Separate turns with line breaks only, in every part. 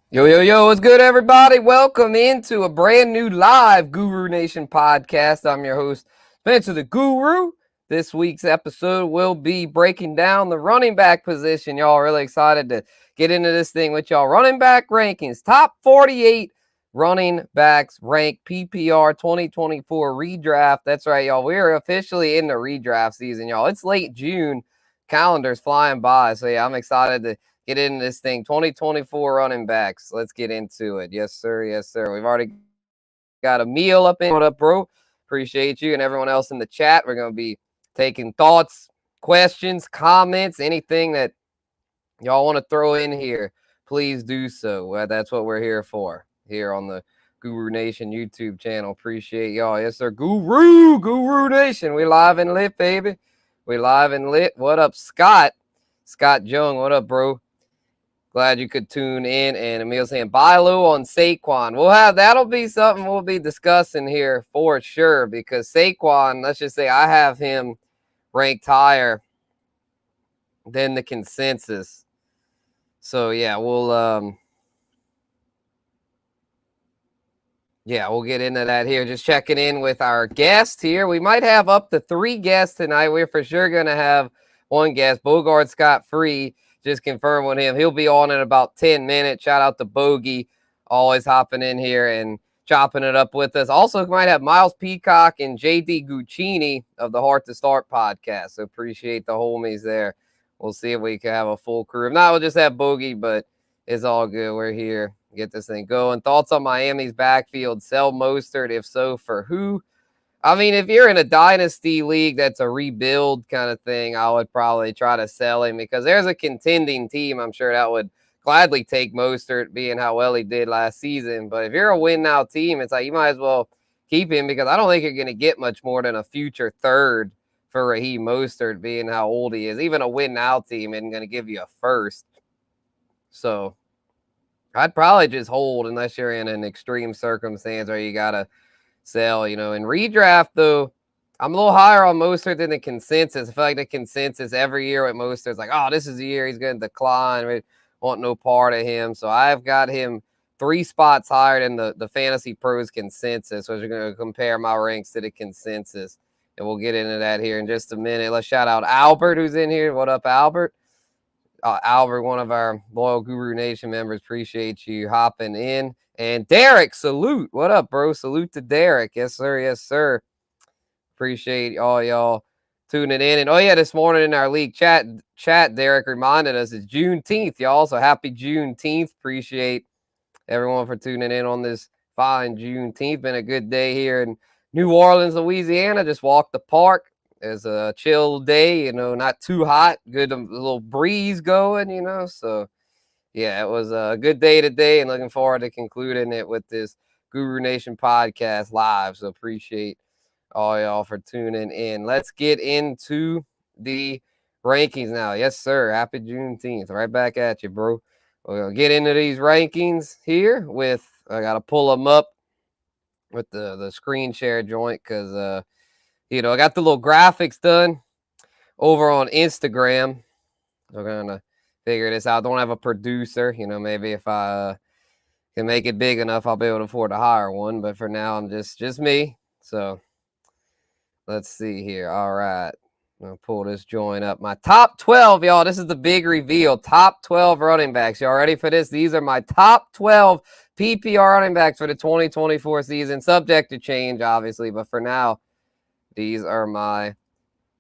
Yo, yo, yo, what's good, everybody? Welcome into a brand new live Guru Nation podcast. I'm your host, Spencer the Guru. This week's episode will be breaking down the running back position. Y'all really excited to get into this thing with y'all. Running back rankings, top 48 running backs ranked PPR 2024 redraft. That's right, y'all. We're officially in the redraft season, y'all. It's late June. Calendar's flying by. So, yeah, I'm excited to get into this thing. 2024 running backs. Let's get into it. Yes, sir. Yes, sir. We've already got a meal up in. What up, bro? Appreciate you and everyone else in the chat. We're going to be taking thoughts, questions, comments, anything that y'all want to throw in here. Please do so. That's what we're here for here on the Guru Nation YouTube channel. Appreciate y'all. Yes, sir. Guru Nation. We live and lit, baby. We live and lit. What up, Scott? Scott Jung. What up, bro? Glad you could tune in. And Emil saying, buy low on Saquon. That'll be something we'll be discussing here for sure, because Saquon, let's just say I have him ranked higher than the consensus. So we'll get into that here. Just checking in with our guest here. We might have up to 3 guests tonight. We're for sure gonna have one guest, Bogard Scott free. Just confirm with him. He'll be on in about 10 minutes. Shout out to Bogey, always hopping in here and chopping it up with us. Also, might have Miles Peacock and JD Guccini of the Heart to Start podcast. So appreciate the homies there. We'll see if we can have a full crew. If not, we'll just have Bogey, but it's all good. We're here. Get this thing going. Thoughts on Miami's backfield? Sell Mostert? If so, for who? I mean, if you're in a dynasty league that's a rebuild kind of thing, I would probably try to sell him, because there's a contending team, I'm sure, that would gladly take Mostert, being how well he did last season. But if you're a win-now team, it's like you might as well keep him, because I don't think you're going to get much more than a future third for Raheem Mostert, being how old he is. Even a win-now team isn't going to give you a first. So I'd probably just hold unless you're in an extreme circumstance where you got to sell. In redraft, though, I'm a little higher on Mostert than the consensus. I feel like the consensus every year with Mostert is like, oh, this is the year he's going to decline. We want no part of him. So I've got him 3 spots higher than the Fantasy Pros consensus. So we're going to compare my ranks to the consensus. And we'll get into that here in just a minute. Let's shout out Albert, who's in here. What up, Albert? Albert, one of our loyal Guru Nation members. Appreciate you hopping in. And Derek, salute. What up, bro? Salute to Derek. Yes, sir. Yes, sir. Appreciate all y'all tuning in. And this morning in our league chat, Derek reminded us it's Juneteenth, y'all. So happy Juneteenth. Appreciate everyone for tuning in on this fine Juneteenth. Been a good day here in New Orleans, Louisiana. Just walked the park. It's a chill day, not too hot. Good little breeze going, So, yeah, it was a good day today, and looking forward to concluding it with this Guru Nation podcast live. So appreciate all y'all for tuning in. Let's get into the rankings now. Yes, sir. Happy Juneteenth. Right back at you, bro. We're going to get into these rankings here I got to pull them up with the screen share joint, because, I got the little graphics done over on Instagram. We're going to figure this out. Don't have a producer. Maybe if I can make it big enough, I'll be able to afford to hire one. But for now, I'm just me. So let's see here. All right. I'm going to pull this joint up. My top 12, y'all. This is the big reveal. Top 12 running backs. Y'all ready for this? These are my top 12 PPR running backs for the 2024 season. Subject to change, obviously. But for now, these are my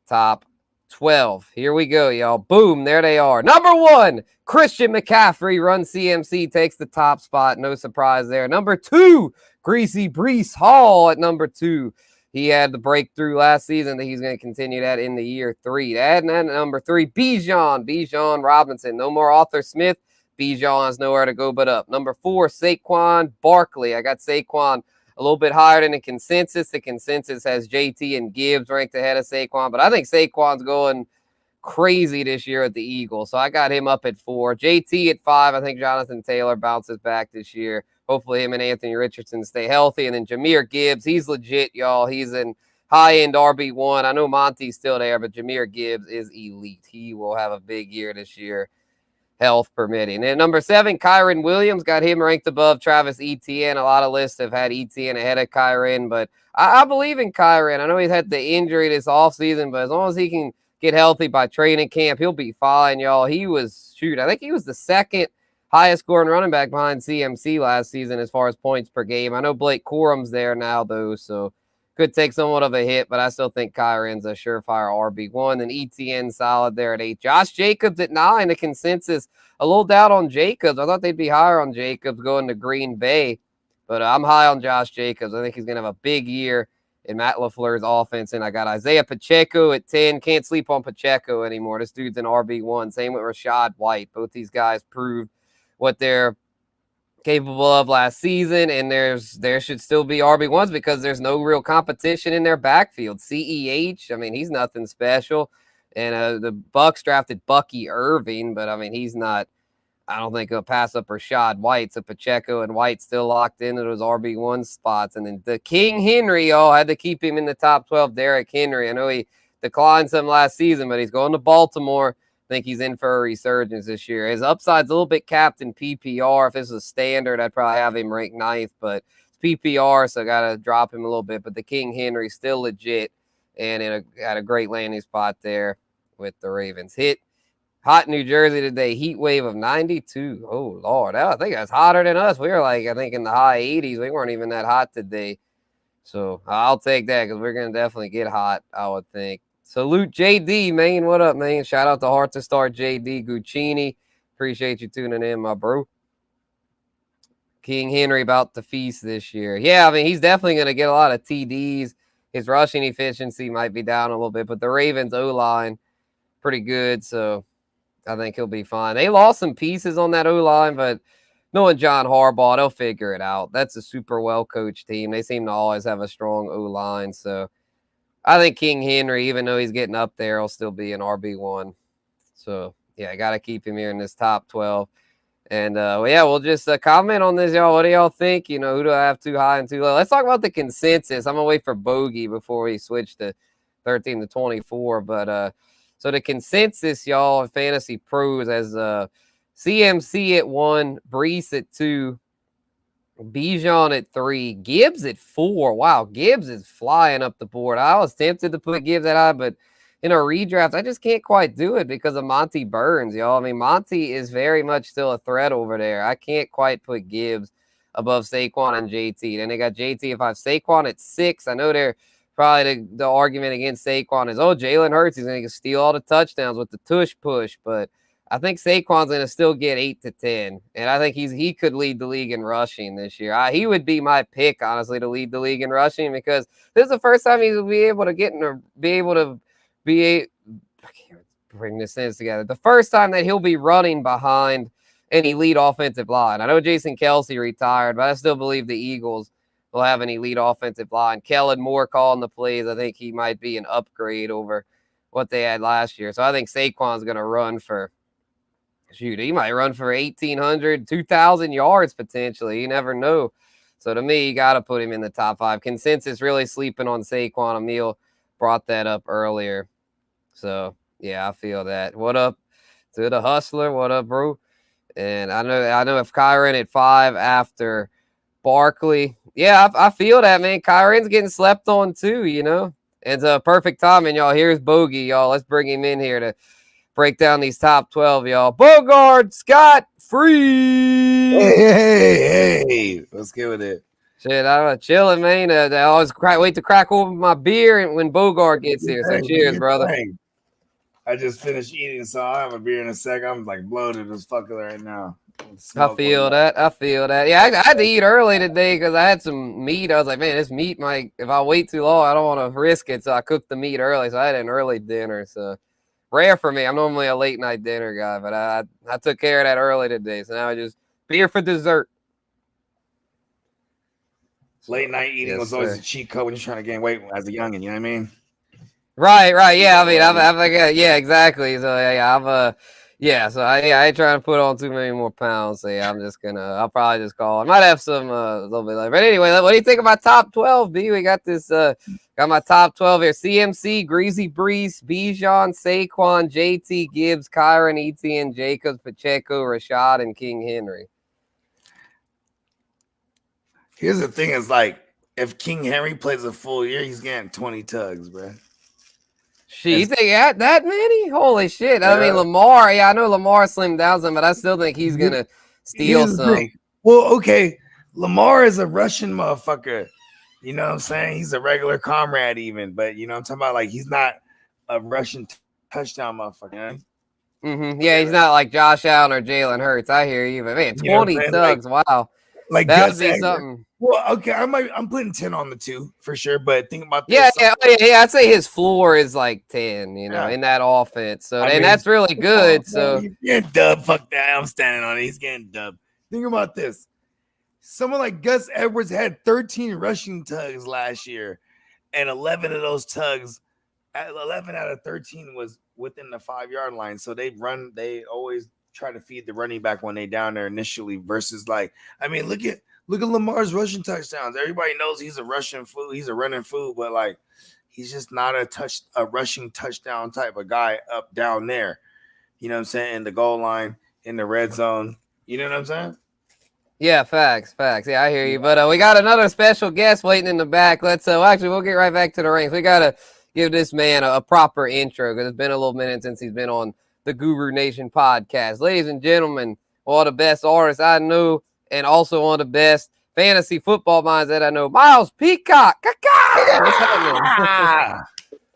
top 12. Here we go, y'all. Boom, there they are. Number 1, Christian McCaffrey, Run CMC, takes the top spot. No surprise there. Number 2, Greasy Brees Hall at number 2. He had the breakthrough last season that he's going to continue that in the year 3. And then number 3, Bijan Robinson. No more Arthur Smith. Bijan has nowhere to go but up. Number 4, Saquon Barkley. I got Saquon a little bit higher than the consensus. The consensus has JT and Gibbs ranked ahead of Saquon, but I think Saquon's going crazy this year at the Eagles, so I got him up at 4. JT at 5. I think Jonathan Taylor bounces back this year. Hopefully him and Anthony Richardson stay healthy. And then Jahmyr Gibbs, he's legit, y'all. He's in high-end RB1. I know Monty's still there, but Jahmyr Gibbs is elite. He will have a big year this year health permitting. And number 7, Kyron Williams, got him ranked above Travis Etienne. A lot of lists have had Etienne ahead of Kyron, but I believe in Kyron. I know he's had the injury this offseason, but as long as he can get healthy by training camp, he'll be fine, y'all. He was, I think he was the second highest scoring running back behind CMC last season as far as points per game. I know Blake Corum's there now, though, so could take somewhat of a hit, but I still think Kyron's a surefire RB1. And ETN solid there at 8. Josh Jacobs at 9, the consensus. A little doubt on Jacobs. I thought they'd be higher on Jacobs going to Green Bay, but I'm high on Josh Jacobs. I think he's going to have a big year in Matt LaFleur's offense. And I got Isaiah Pacheco at 10. Can't sleep on Pacheco anymore. This dude's an RB1. Same with Rachaad White. Both these guys proved what they're capable of last season, and there should still be RB1s because there's no real competition in their backfield. CEH, I mean, he's nothing special. And the Bucs drafted Bucky Irving, but I mean, he's not, I don't think he'll pass up Rachaad White. So Pacheco and White still locked into those RB1 spots. And then the King Henry, had to keep him in the top 12. Derrick Henry, I know he declined some last season, but he's going to Baltimore. I think he's in for a resurgence this year. His upside's a little bit capped in PPR. If this was standard, I'd probably have him ranked 9th, but it's PPR, so I got to drop him a little bit. But the King Henry still legit and had a great landing spot there with the Ravens. Hit hot New Jersey today, heat wave of 92. Oh, Lord. I think that's hotter than us. We were I think in the high 80s. We weren't even that hot today. So I'll take that because we're going to definitely get hot, I would think. Salute JD, man. What up, man? Shout out to Heart to Start JD Guccini. Appreciate you tuning in, my bro. King Henry about to feast this year. Yeah, I mean, he's definitely going to get a lot of TDs. His rushing efficiency might be down a little bit, but the Ravens O-line, pretty good, so I think he'll be fine. They lost some pieces on that O-line, but knowing John Harbaugh, they'll figure it out. That's a super well-coached team. They seem to always have a strong O-line, so I think King Henry, even though he's getting up there, will still be an RB1. So, yeah, I got to keep him here in this top 12. And, we'll just comment on this, y'all. What do y'all think? Who do I have too high and too low? Let's talk about the consensus. I'm going to wait for Bogey before we switch to 13 to 24. But, so the consensus, y'all, in Fantasy Pros has CMC at 1, Brees at 2, Bijan at 3, Gibbs at 4. Wow, Gibbs is flying up the board. I was tempted to put Gibbs at high, but in a redraft, I just can't quite do it because of Monty Burns, y'all. I mean, Monty is very much still a threat over there. I can't quite put Gibbs above Saquon and JT. Then they got JT at 5. Saquon at 6. I know they're probably the argument against Saquon is, Jalen Hurts is going to steal all the touchdowns with the tush push, but I think Saquon's going to still get 8 to 10, and I think he could lead the league in rushing this year. He would be my pick, honestly, to lead the league in rushing because this is the first time he'll be able to I can't bring this sentence together. The first time that he'll be running behind an elite offensive line. I know Jason Kelce retired, but I still believe the Eagles will have an elite offensive line. Kellen Moore calling the plays. I think he might be an upgrade over what they had last year. So I think Saquon's going to run for he might run for 1,800, 2,000 yards potentially. You never know. So to me, you got to put him in the top 5. Consensus really sleeping on Saquon. Emil brought that up earlier. So, yeah, I feel that. What up to the Hustler? What up, bro? And I know if Kyron at 5 after Barkley. Yeah, I feel that, man. Kyron's getting slept on too, It's a perfect timing, y'all. Here's Bogey, y'all. Let's bring him in here to break down these top 12, y'all. Bogard Scott free.
Hey. Let's get with it.
Shit, I'm chilling, man. I always wait to crack open my beer and when Bogard gets here. So cheers, brother.
I just finished eating, so I'll have a beer in a sec. I'm bloated as fuck right now.
I feel that. Yeah, I had to eat early today because I had some meat. I was like, man, this meat might, if I wait too long, I don't want to risk it. So I cooked the meat early. So I had an early dinner. So rare for me. I'm normally a late night dinner guy, but I took care of that early today. So now I just beer for dessert.
Late night eating was always a cheat code when you're trying to gain weight as a youngin', you know what I mean?
Right. Yeah, I mean, yeah, exactly. So yeah, Yeah, so I ain't trying to put on too many more pounds. So yeah, I'll probably just call. I might have some a little bit later. But anyway, what do you think of my top 12, B? We got this got my top 12 here. CMC, Greasy Breeze, Bijan, Saquon, JT, Gibbs, Kyron, Etienne, Jacobs, Pacheco, Rashad, and King Henry.
Here's the thing: is like if King Henry plays a full year, he's getting 20 tugs, bro.
Shit, you think that many? Holy shit. I mean, Lamar, yeah, I know Lamar slimmed down some, but I still think he's going to steal some.
Well, okay, Lamar is a Russian motherfucker. You know what I'm saying? He's a regular comrade even, but you know what I'm talking about? Like, he's not a Russian touchdown motherfucker. You know?
Mm-hmm. Yeah, he's not like Josh Allen or Jalen Hurts. I hear you, but man, 20 tugs, like, wow.
Like
that would be something.
Well, okay, I'm putting 10 on the 2 for sure, but think about
this. Yeah, I'd say his floor is like 10, you know, in that offense. So, and that's really good. So,
he's getting dubbed. Fuck that. I'm standing on it. He's getting dubbed. Think about this. Someone like Gus Edwards had 13 rushing tugs last year, and 11 of those tugs, 11 out of 13 was within the 5-yard line. So they always try to feed the running back when they down there initially versus like, I mean, look at Lamar's rushing touchdowns. Everybody knows he's a rushing fool. He's a running fool, but like, he's just not a rushing touchdown type of guy up down there. You know what I'm saying? In the goal line, in the red zone. You know what I'm saying?
Yeah, facts. Yeah, I hear you. But we got another special guest waiting in the back. Let's actually we'll get right back to the ranks. We gotta give this man a proper intro because it's been a little minute since he's been on the Guru Nation podcast. Ladies and gentlemen, one of the best artists I know, and also one of the best fantasy football minds that I know, Miles Peacock.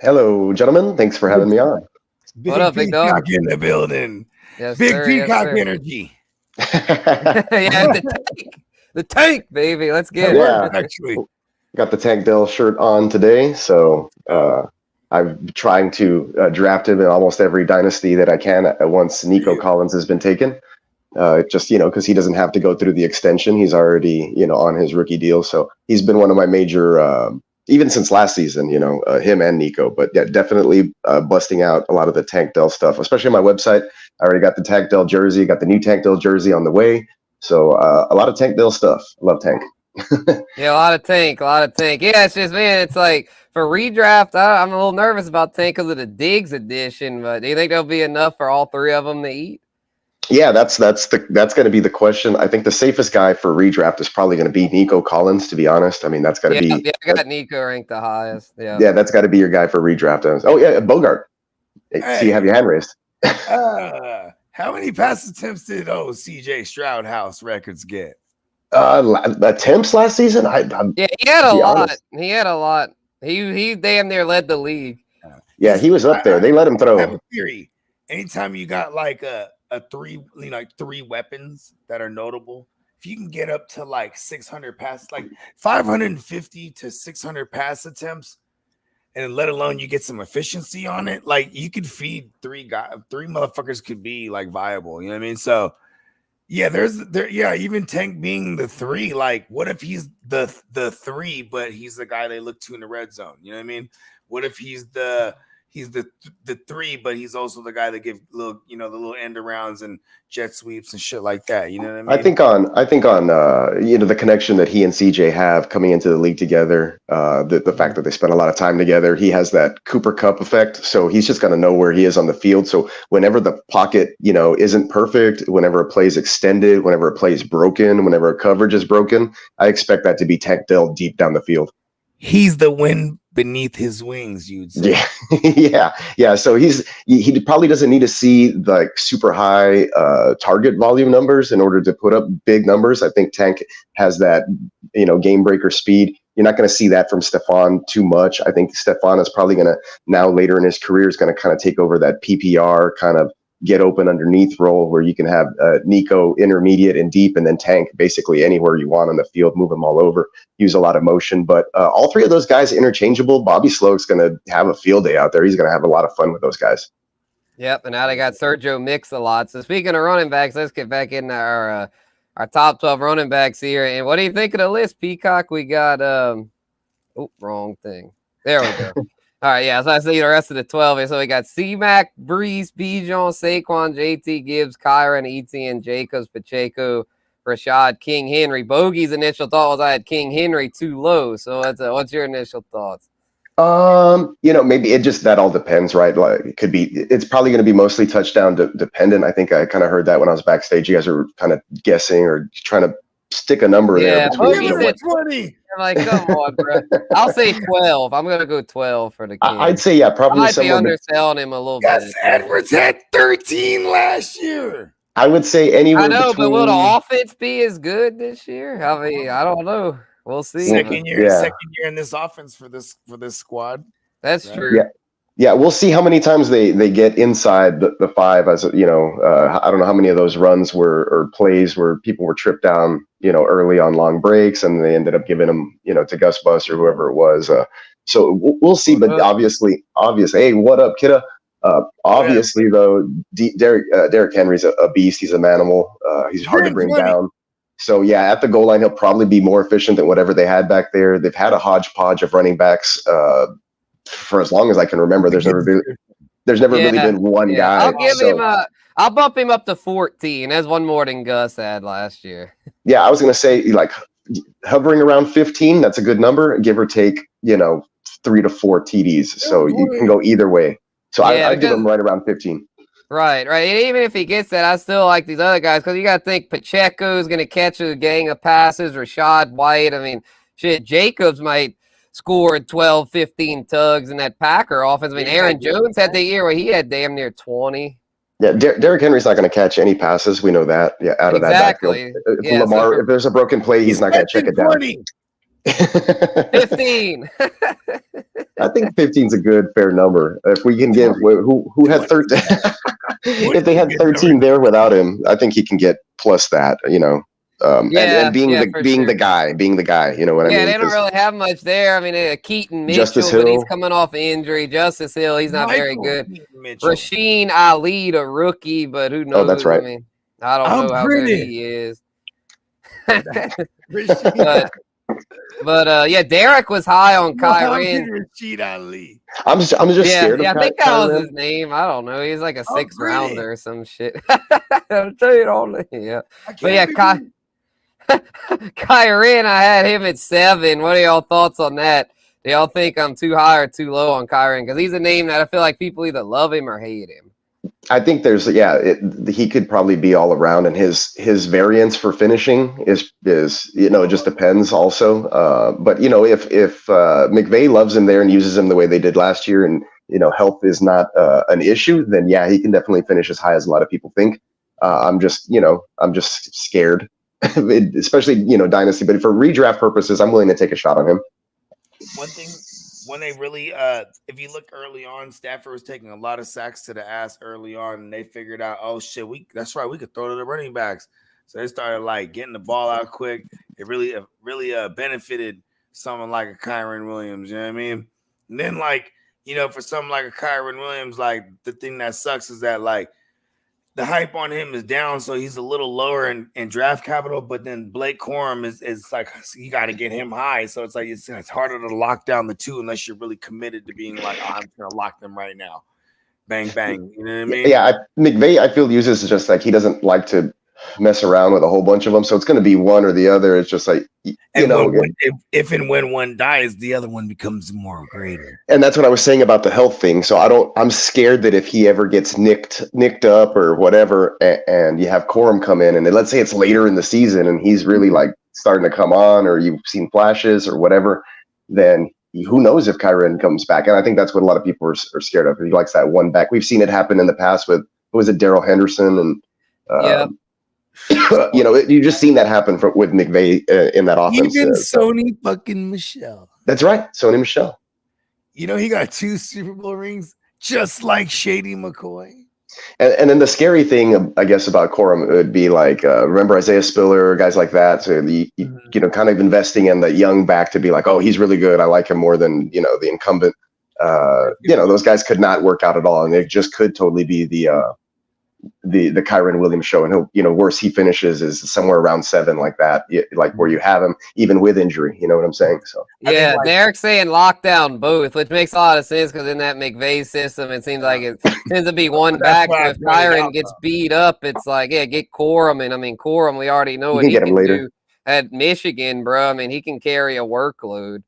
Hello, gentlemen. Thanks for having me on.
What up, big dog?
In the building.
Yes,
big
sir,
Peacock energy.
Yeah, the tank, baby. Let's get
it. Actually, got the Tank Dell shirt on today, so I'm trying to draft him in almost every dynasty that I can once Nico Collins has been taken. Just because he doesn't have to go through the extension, he's already on his rookie deal. So he's been one of my major, even since last season. Him and Nico, but yeah, definitely busting out a lot of the Tank Dell stuff, especially on my website. I already got the Tank Dell jersey, got the new Tank Dell jersey on the way. So a lot of Tank Dell stuff. Love Tank.
Yeah, a lot of Tank. Yeah, it's just, man, it's like for redraft, I'm a little nervous about Tank because of the Diggs edition. But do you think there'll be enough for all three of them to eat?
Yeah, that's going to be the question. I think the safest guy for redraft is probably going to be Nico Collins. To be honest, I mean that's got to be.
Yeah, I got Nico ranked the highest.
Yeah, that's got to be your guy for redraft. Oh yeah, Bogard. Hey. So you have your hand raised.
How many pass attempts did CJ Stroud house records get?
Attempts last season?
Yeah, he had a lot. Honest. He had a lot. He damn near led the league.
Yeah, he was up there. They let him throw.
I have a theory. Anytime you got like a three weapons that are notable, if you can get up to like 600 passes, like 550 to 600 pass attempts, and let alone you get some efficiency on it, like you could feed three motherfuckers could be like viable. You know what I mean? So yeah, even Tank being the 3, like what if he's the 3, but he's the guy they look to in the red zone? You know what I mean? What if he's the 3, but he's also the guy that gives the little end arounds and jet sweeps and shit like that. You know what I mean?
I think on the connection that he and CJ have coming into the league together, the fact that they spend a lot of time together, he has that Cooper Kupp effect. So he's just going to know where he is on the field. So whenever the pocket, isn't perfect, whenever a play is extended, whenever a play is broken, whenever a coverage is broken, I expect that to be Tank Dell deep down the field.
He's the wind beneath his wings, you'd say.
Yeah. So he probably doesn't need to see like super high target volume numbers in order to put up big numbers. I think Tank has that game breaker speed. You're not going to see that from Stephon too much. I think Stephon is probably going to now later in his career is going to kind of take over that PPR kind of get open underneath role where you can have Nico intermediate and deep, and then Tank basically anywhere you want on the field, move them all over, use a lot of motion. But all three of those guys interchangeable. Bobby Sloak's going to have a field day out there. He's going to have a lot of fun with those guys.
Yep, and now they got Sergio Mix a lot. So speaking of running backs, let's get back in our top 12 running backs here. And what do you think of the list, Peacock? We got wrong thing. There we go. All right, yeah. So I see the rest of the 12. So we got C-Mac, Brees, Bijan, Saquon, JT, Gibbs, Kyron, Etienne, Jacobs, Pacheco, Rashad, King Henry. Bogey's initial thought was I had King Henry too low. So what's your initial thoughts?
Maybe it just that all depends, right? Like it could be, it's probably going to be mostly touchdown dependent. I think I kind of heard that when I was backstage. You guys are kind of guessing or trying to stick a number there between.
Bogey said 20. I'm like, come on, bro. I'll say 12. I'm gonna go 12 for the King.
I'd say probably.
I might be underselling him a little bit.
Yes, Edwards had 13 last year.
I would say anywhere.
I know, but will the offense be as good this year? I mean, I don't know. We'll see.
Second year in this offense for this squad.
That's true.
Yeah, we'll see how many times they get inside the 5. As I don't know how many of those runs or plays where people were tripped down, early on long breaks, and they ended up giving them, to Gus Bus or whoever it was. So we'll see. But obviously, hey, what up, kidda? Obviously, though, Derrick Henry's a beast. He's an animal. He's hard to bring down. So yeah, at the goal line, he'll probably be more efficient than whatever they had back there. They've had a hodgepodge of running backs for as long as I can remember. There's never really been one guy.
I'll bump him up to 14. That's one more than Gus had last year.
Yeah, I was gonna say like hovering around 15. That's a good number, give or take. 3 to 4 TDs. So you can go either way. So I give him right around 15.
Right. And even if he gets that, I still like these other guys because you got to think Pacheco's going to catch a gang of passes. Rashad White. I mean, shit, Jacobs might score 12, 15 tugs in that Packer offense. I mean, Aaron Jones had the year where he had damn near 20.
Yeah, Derrick Henry's not going to catch any passes. We know that. Yeah, out of that backfield. If there's a broken play, he's not going to check it down.
15.
I think 15's a good fair number. If we can give who had 13, if they had 13 there without him, I think he can get plus that. And being the guy. You know what I mean?
Yeah, they don't really have much there. I mean, Keaton Mitchell, but he's coming off injury. Justice Hill, he's not very good. Rasheen Ali, the rookie, but who knows?
Oh, that's right.
I mean, I don't know how good he is. But Derek was high on Kyren.
I'm just scared of
I think that was his name. I don't know. He's like a 6th rounder or some shit. I'll tell you all. Yeah. But yeah, Kyren, I had him at 7. What are y'all thoughts on that? Do y'all think I'm too high or too low on Kyren? Because he's a name that I feel like people either love him or hate him.
I think he could probably be all around, and his variance for finishing is it just depends also. But if McVay loves him there and uses him the way they did last year, and health is not an issue, then he can definitely finish as high as a lot of people think. I'm just scared, especially dynasty. But for redraft purposes, I'm willing to take a shot on him.
One thing. When they really, if you look early on, Stafford was taking a lot of sacks to the ass early on, and they figured out, oh shit, that's right, we could throw to the running backs. So they started like getting the ball out quick. It really benefited someone like a Kyren Williams. You know what I mean? And then for someone like a Kyren Williams, like the thing that sucks is that like the hype on him is down, so he's a little lower in draft capital. But then Blake Corum is like you got to get him high, so it's like it's harder to lock down the two unless you're really committed to being like, oh, I'm gonna lock them right now, bang bang. You know what I mean?
Yeah, McVay I feel uses just like he doesn't like to mess around with a whole bunch of them, so it's going to be one or the other. It's just like
if and when one dies, the other one becomes more greater.
And that's what I was saying about the health thing. So I'm scared that if he ever gets nicked up or whatever, and you have Corum come in, and let's say it's later in the season and he's really like starting to come on, or you've seen flashes or whatever, then who knows if Kyren comes back? And I think that's what a lot of people are scared of. He likes that one back. We've seen it happen in the past with Darrell Henderson and you just seen that happen with McVay in that offense.
Even Sony fucking Michel.
That's right, Sony Michel.
He got 2 Super Bowl rings, just like Shady McCoy.
And then the scary thing, I guess, about Corum would be like, remember Isaiah Spiller, guys like that. So kind of investing in the young back to be like, oh, he's really good. I like him more than the incumbent. Those guys could not work out at all, and it just could totally be the the Kyron Williams show, and he'll, worse he finishes is somewhere around 7 like that, like where you have him even with injury. You know what I'm saying? So
yeah, Derek's saying lockdown both, which makes a lot of sense because in that McVay system, it seems like it tends to be one back. So if Kyron gets beat up, it's like, get Corum. And I mean, Corum, we already know what he can do at Michigan, bro. I mean, he can carry a workload.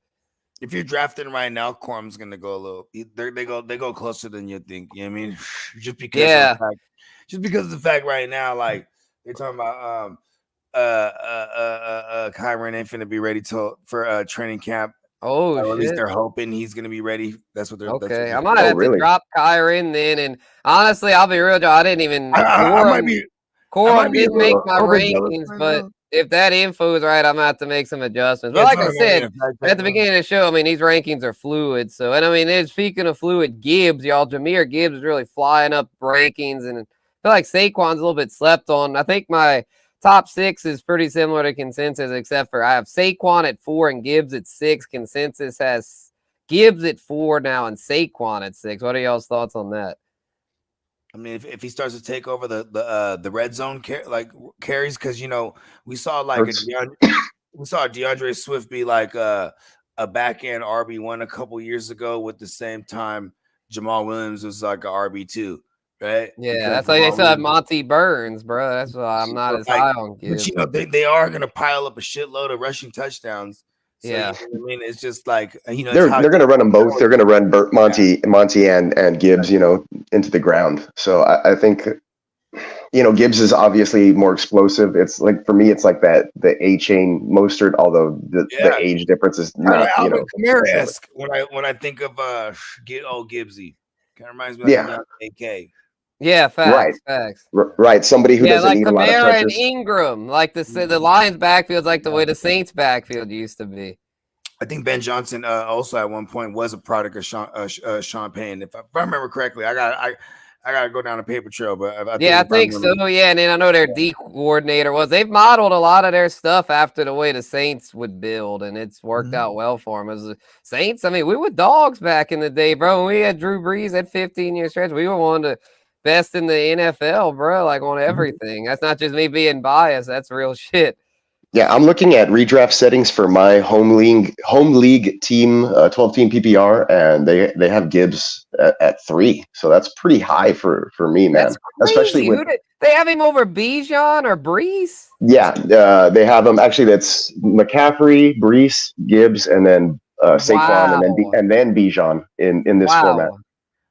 If you're drafting right now, Corum's gonna go a little. They go closer than you think. You know what I mean? Just because of the fact right now, like they're talking about Kyron ain't finna be ready for training camp.
Oh,
or at least they're hoping he's gonna be ready. That's what they're.
Okay, I might have to drop Kyron then. And honestly, I'll be real, Joe. I didn't even. Corum didn't make my rankings, but if that info is right, I'm gonna have to make some adjustments. But like I said at the beginning of the show, I mean, these rankings are fluid. So, and I mean, speaking of fluid, Gibbs, y'all, Jahmyr Gibbs is really flying up rankings, and I feel like Saquon's a little bit slept on. I think my top 6 is pretty similar to consensus, except for I have Saquon at 4 and Gibbs at 6. Consensus has Gibbs at 4 now and Saquon at 6. What are y'all's thoughts on that?
I mean, if he starts to take over the red zone carries, because we saw DeAndre Swift be like a back end RB1 a couple years ago. With the same time, Jamal Williams was like a RB2, right?
Yeah, that's why they said Monty Burns, bro. That's why I'm not as high on Gibbs.
But they are gonna pile up a shitload of rushing touchdowns. So,
yeah,
I mean, it's just like
they're going to run them both. They're going to run Monty and Gibbs, into the ground. So I think, Gibbs is obviously more explosive. It's like, for me, it's like the A-chain Mostert, although the age difference is not.
Kamara-esque when I think of Gibbsy, kind of reminds me of AK.
Yeah, facts.
Right. Somebody who doesn't need a lot of
Kamara
touches.
and Ingram, like the Lions backfield's like the way the Saints backfield used to be.
I think Ben Johnson also at one point was a product of Sean Payne. If I remember correctly, I gotta go down a paper trail, but
I think so. Yeah, and then I know their D coordinator they've modeled a lot of their stuff after the way the Saints would build, and it's worked out well for them. As the Saints, I mean, we were dogs back in the day, bro. When we had Drew Brees at 15-year stretch, we were one of the best in the NFL, bro, like on everything. That's not just me being biased. That's real shit.
Yeah, I'm looking at redraft settings for my home league team, 12-team PPR, and they have Gibbs at 3. So that's pretty high for me, man. Especially with
they have him over Bijan or Brees.
Yeah, they have him. Actually, that's McCaffrey, Brees, Gibbs, and then Saquon, and then Bijan in this format.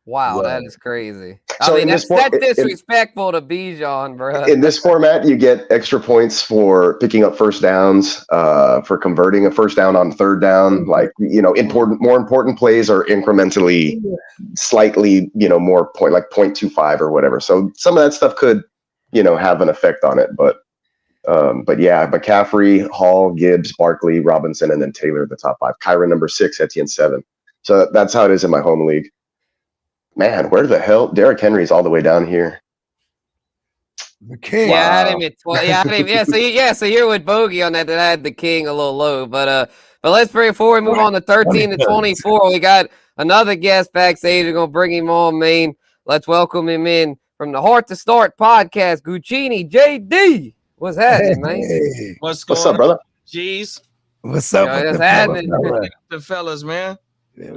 Wow, that is crazy. So that's disrespectful to Bijan, bro.
In this format, you get extra points for picking up first downs, for converting a first down on third down. Like, more important plays are incrementally, slightly, more like 0.25 or whatever. So some of that stuff could, have an effect on it. But yeah, McCaffrey, Hall, Gibbs, Barkley, Robinson, and then Taylor, the top 5. Kyron number 6, Etienne 7. So that's how it is in my home league. Man, where the hell? Derrick Henry's all the way down here.
The king.
Yeah, I had him at 12. So you're with Bogey on that. That I had the king a little low, but let's before we move on to 13 to 24. We got another guest backstage. We're gonna bring him on, man. Let's welcome him in from the Heart to Start podcast. Guccini JD, what's happening, man?
What's
up, brother?
Jeez,
what's up?
What's happening?
The fellas, man.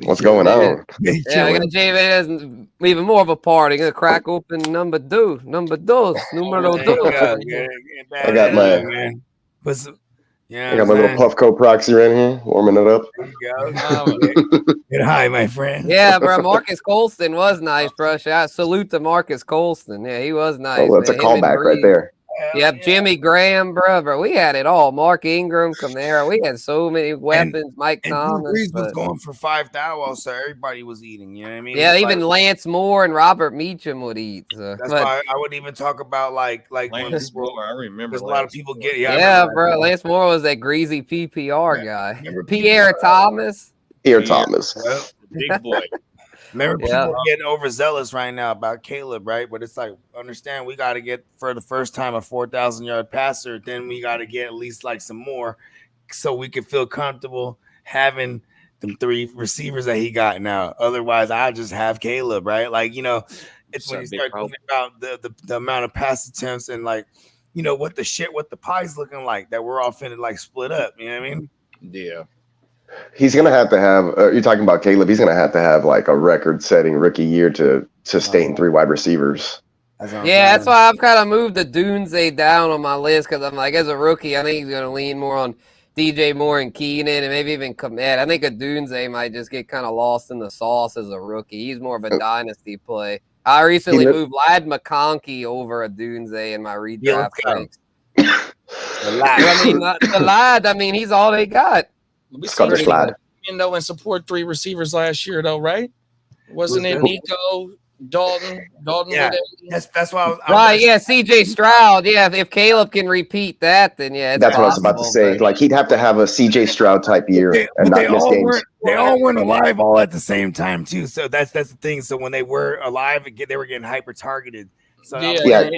What's going on?
Yeah, we're gonna JV even more of a party. Gonna crack open numero dos.
I got my little Puffco proxy right here, warming it up.
Get high, my friend.
Yeah, bro. Marcus Colston was nice, bro. Salute to Marcus Colston. Yeah, he was nice.
Oh, that's a callback right there.
Yep, Jimmy Graham, bro. We had it all. Mark Ingram, Kamara. We had so many weapons. Mike Thomas.
Brees was going for 5,000, so everybody was eating. You know what I mean?
Yeah, even Lance Moore and Robert Meacham would eat. So.
That's why I wouldn't even talk about like
Lance Moore. I remember.
There's a lot of people get.
Yeah, bro. Lance Moore was that greasy PPR guy. Pierre Thomas.
Thomas.
Big boy.
Remember, people are getting overzealous right now about Caleb, right? But it's like, understand, we got to get for the first time a 4,000-yard passer. Then we got to get at least like some more, so we can feel comfortable having them 3 receivers that he got now. Otherwise, I'll just have Caleb, right? Like, It's
It's
when
a
you
big
start
problem.
thinking about the amount of pass attempts and like, what the pie's looking like that we're all finna like split up. You know what I mean?
Yeah.
He's gonna have to have. You're talking about Caleb. He's gonna have to have like a record-setting rookie year to sustain 3 wide receivers.
That's what I'm
Yeah, that's
saying.
why I've kind of moved the Doomsday down on my list because I'm like, as a rookie, I think he's going to lean more on DJ Moore and Keenan and maybe even Komet. I think a Doomsday might just get kind of lost in the sauce as a rookie. He's more of a dynasty play. I recently moved Lad McConkey over a Doomsday in my redraft ranks.
The lad.
I mean, he's all they got.
We
Scottish
seen
lad.
and support 3 receivers last year, though, right? Wasn't it
good?
Nico, Dalton?
Yeah.
with
That's why I was
Right, yeah, CJ Stroud. Yeah, if Caleb can repeat that, then yeah, it's
That's what I was about to
possible,
say.
but-
Like he'd have to have a CJ Stroud type year and
But
not miss games.
they all weren't alive all at the same time too. So that's the thing. So when they were alive, they were getting hyper targeted. So
Yeah.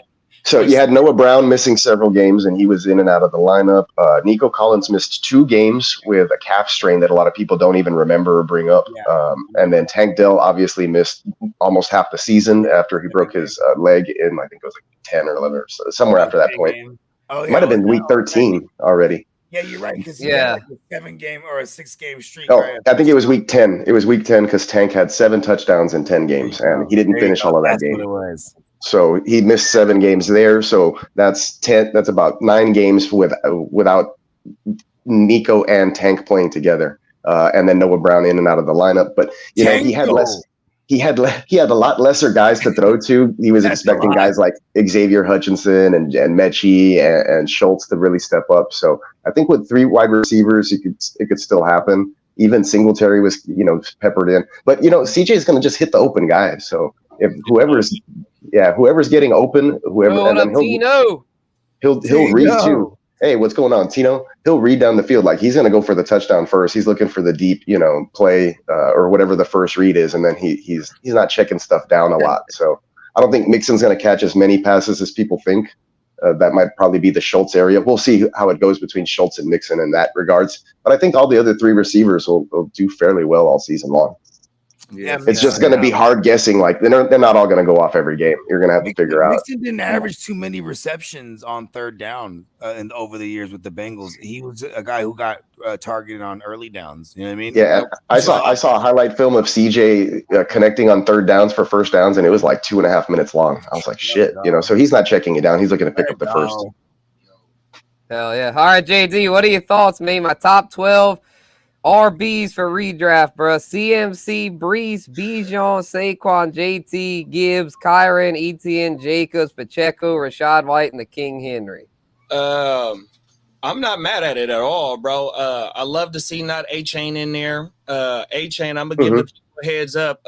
So you had Noah Brown missing several games, and he was in and out of the lineup. Nico Collins missed 2 games with a calf strain that a lot of people don't even remember or bring up.
Yeah.
And then Tank Dell obviously missed almost half the season after he broke his leg in, I think it was like 10 or 11 or so, somewhere after that point. It might have been week 13 already.
Yeah, you're right. Because
Yeah.
like a 7-game or a 6-game streak.
Oh,
right?
I think it was week 10. It was week 10 because Tank had 7 touchdowns in 10 games, and he didn't finish all of that
That's
game.
what it was.
So he missed 7 games there. So that's 10. That's about 9 games without Nico and Tank playing together, and then Noah Brown in and out of the lineup. But he had less. He had a lot lesser guys to throw to. He was expecting guys like Xavier Hutchinson and Mechie and Schultz to really step up. So I think with 3 wide receivers, it could still happen. Even Singletary was peppered in. But CJ is going to just hit the open guys. So if whoever's getting open, and then he'll read too. Hey, what's going on, Tino? He'll read down the field. Like he's going to go for the touchdown first. He's looking for the deep, play or whatever the first read is, and then he's not checking stuff down a lot. So I don't think Mixon's going to catch as many passes as people think. That might probably be the Schultz area. We'll see how it goes between Schultz and Mixon in that regards. But I think all the other 3 receivers will do fairly well all season long.
Yeah,
It's just going to be hard guessing. Like they're not all going to go off every game. You're going to have to figure out.
Mixon didn't average too many receptions on 3rd down and over the years with the Bengals. He was a guy who got targeted on early downs. You know what I mean?
Yeah, I saw a highlight film of CJ connecting on 3rd downs for first downs, and it was like 2.5 minutes long. I was like, shit, So he's not checking it down. He's looking to pick up the first.
Hell yeah! All right, JD, what are your thoughts, man? My top 12 RBs for redraft, bro. CMC, Brees, Bijan, Saquon, JT, Gibbs, Kyron, Etienne, Jacobs, Pacheco, Rashad White, and the King Henry.
I'm not mad at it at all, bro. I love to see not A-Chain in there. A-Chain, I'm going to give the people a heads up.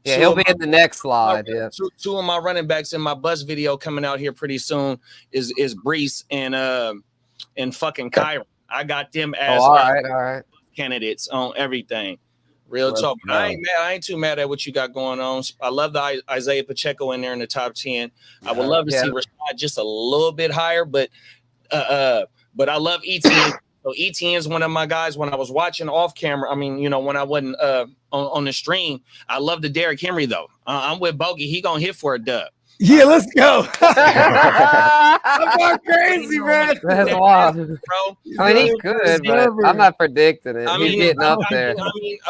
Yeah, he'll be in the next slide. Yeah,
two of my running backs in my bus video coming out here pretty soon is Brees and fucking Kyron. I got them as
all right.
Candidates on everything. Real talk. I ain't too mad at what you got going on. I love the Isaiah Pacheco in there in the top 10. I would love to see Rashad just a little bit higher, but I love Etienne. So Etienne's one of my guys. When I was watching off camera, I mean, when I wasn't on the stream, I love the Derrick Henry though. I'm with Bogey. He gonna hit for a dub.
Yeah, let's go. I'm going crazy, man.
That's wild,
bro.
I mean, he's good, but I'm not predicting it. He's getting up there.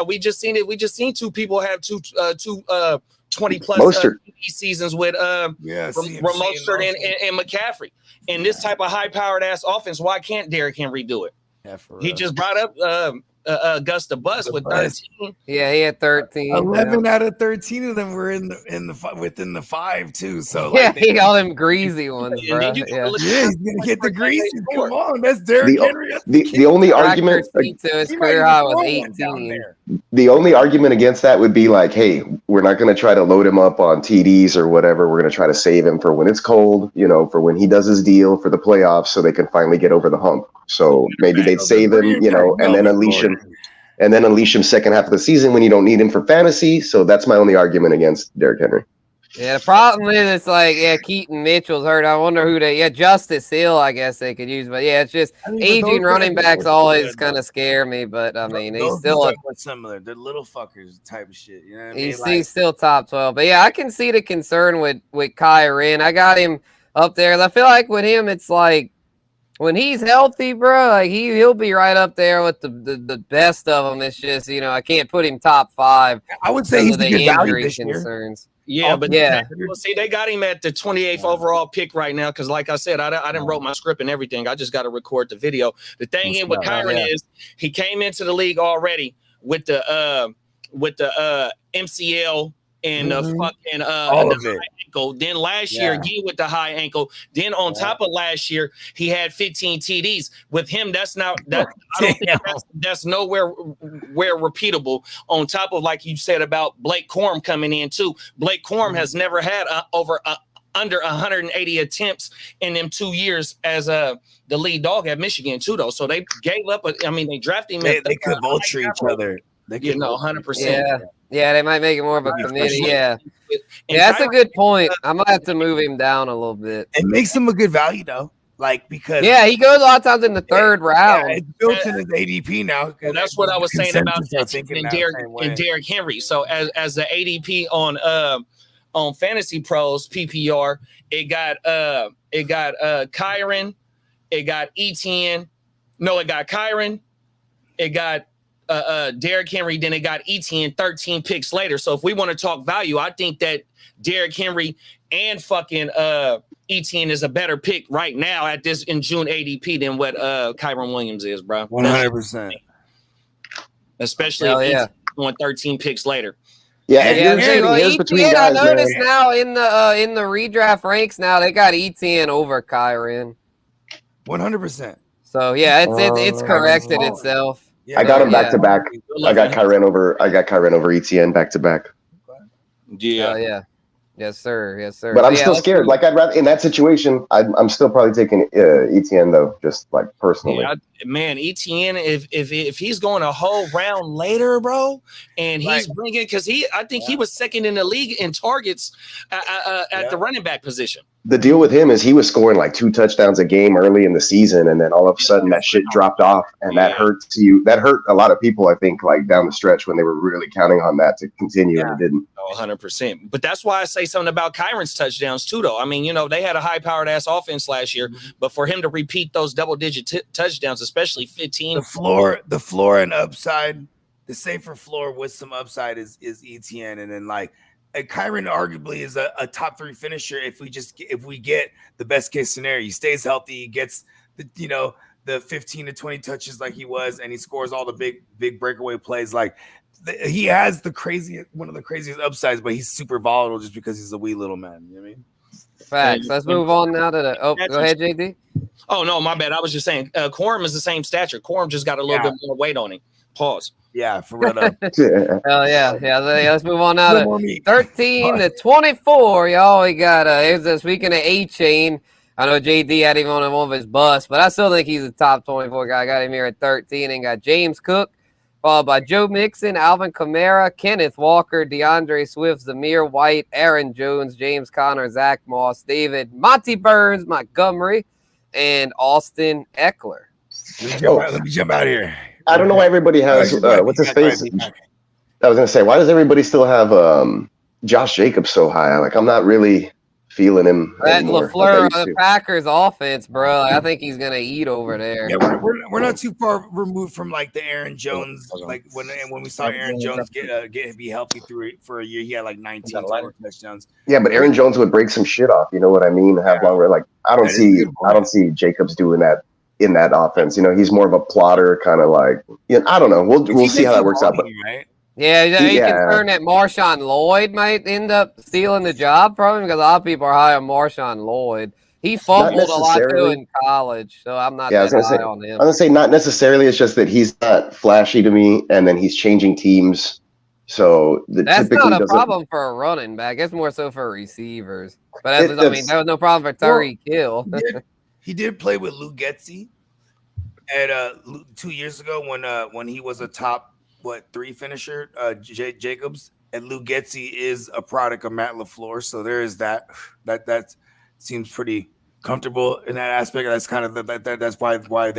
We just seen it. We just seen 2 people have two 20+ seasons with Mostert and McCaffrey. And this type of high-powered ass offense, why can't Derrick Henry do it? Yeah, he just brought up Augusta Bus with 13.
Yeah, he had 13.
11 out of 13 of them were within the 5 too. So
he all them greasy ones, bro.
He's gonna get the greasy. Come on, that's Derrick Henry.
The only argument
to his career high was 18.
The only argument against that would be like, hey, we're not going to try to load him up on TDs or whatever. We're going to try to save him for when it's cold, for when he does his deal for the playoffs, so they can finally get over the hump. So maybe they'd save him, and then unleash him second half of the season when you don't need him for fantasy. So that's my only argument against Derrick Henry.
Yeah, the problem is it's like, Keaton Mitchell's hurt. I wonder who Justice Hill, I guess they could use. But yeah, it's just
I mean, but
aging
those
running
guys
backs
are
always
good,
kind
though.
of scare me. But I mean, he's
Those
still
dudes are similar. They're little fuckers type of shit. You know what I mean?
he's still top 12. But yeah, I can see the concern with Kyren. I got him up there. I feel like with him, it's like when he's healthy, bro, like he'll be right up there with the best of them. It's just, I can't put him top 5.
I would say he's
the
a good value
injury
this year.
concerns.
Yeah, but
yeah.
Well, see, they got him at the 28th overall pick right now because, like I said, I didn't wrote my script and everything. I just got to record the video. The thing with Kyren is he came into the league already with the MCL and the fucking
all of it.
Ankle. Then last year again with the high ankle. Then on top of last year, he had 15 TDs. With him, that's not that. I don't think that's nowhere where repeatable. On top of, like you said about Blake Corum coming in too. Blake Corum has never had under 180 attempts in them 2 years as the lead dog at Michigan too, though. So they gave up. They drafted him.
They could vulture each other. They could
100%.
Yeah, they might make it more of a committee. Yeah, that's a good point. I might have to move him down a little bit.
It makes him a good value though, like because
he goes a lot of times in the third round.
It's built in his ADP now.
Well, that's what I was saying about Derrick Henry. So as the ADP on Fantasy Pros PPR, it got Kyren, it got Etienne. No, it got Kyren, it got Derrick Henry, then it got Etienne 13 picks later. So if we want to talk value, I think that Derrick Henry and fucking Etienne is a better pick right now at this in June ADP than what Kyren Williams is, bro.
100%.
Especially if he's going 13 picks later.
Yeah, here's between guys,
I noticed now in the redraft ranks now they got Etienne over Kyren.
100%.
So yeah, it's corrected itself.
Yeah, I got him back to back. I got Kyren over Etienne back to back.
Yeah. Yes, sir.
But I'm still scared. Like I'd rather in that situation, I'm still probably taking Etienne though, just like personally.
Yeah, man, Etienne, if he's going a whole round later, bro, and he's bringing I think he was second in the league in targets at the running back position.
The deal with him is he was scoring like 2 touchdowns a game early in the season, and then all of a sudden that shit dropped off, and that hurts you. That hurt a lot of people, I think, like down the stretch when they were really counting on that to continue, and it didn't.
100%. But that's why I say something about Kyren's touchdowns too, though. I mean, they had a high-powered ass offense last year, but for him to repeat those double-digit touchdowns, especially 15,
the floor and upside, the safer floor with some upside is Etienne, and then Kyren arguably is a top 3 finisher if we get the best case scenario. He stays healthy, he gets the 15 to 20 touches like he was, and he scores all the big breakaway plays. He has one of the craziest upsides, but he's super volatile just because he's a wee little man. You know what I mean?
Facts. Let's move on now to go ahead, JD.
Oh no, my bad. I was just saying Corum is the same stature. Corum just got a little bit more weight on him. Pause.
Yeah, for real.
Hell yeah. Let's move on now to 13 to 24. Y'all, we got speaking of A-Chain. I know JD had him on one of his busts, but I still think he's a top 24 guy. I got him here at 13 and got James Cook, followed by Joe Mixon, Alvin Kamara, Kenneth Walker, DeAndre Swift, Zamir White, Aaron Jones, James Conner, Zach Moss, David, Monty Burns, Montgomery, and Austin Eckler.
Let me jump out of here.
I don't know why everybody has what's his face. I was gonna say, why does everybody still have Josh Jacobs so high? Like, I'm not really feeling him
that
anymore.
LaFleur, the Packers offense, bro. I think he's gonna eat over there.
Yeah, we're not too far removed from the Aaron Jones. Like when we saw Aaron Jones be healthy for a year, he had 19 touchdowns.
Yeah, but Aaron Jones would break some shit off. You know what I mean? Have longer. I don't see Jacobs doing that in that offense. He's more of a plotter, kind of I don't know. We'll see how that works out. But
right?
Yeah, you concerned that Marshawn Lloyd might end up stealing the job from him because a lot of people are high on Marshawn Lloyd. He fumbled a lot too in college, so I'm not that high on him.
I was gonna say not necessarily. It's just that he's not flashy to me, and then he's changing teams. So
that's not a problem for a running back. It's more so for receivers. But there was no problem for Tyreek Hill.
He did play with Lou Getsy at 2 years ago when he was a top 3 finisher, Jacobs, and Lou Getsy is a product of Matt LaFleur, so there is that seems pretty comfortable in that aspect. That's kind of that's why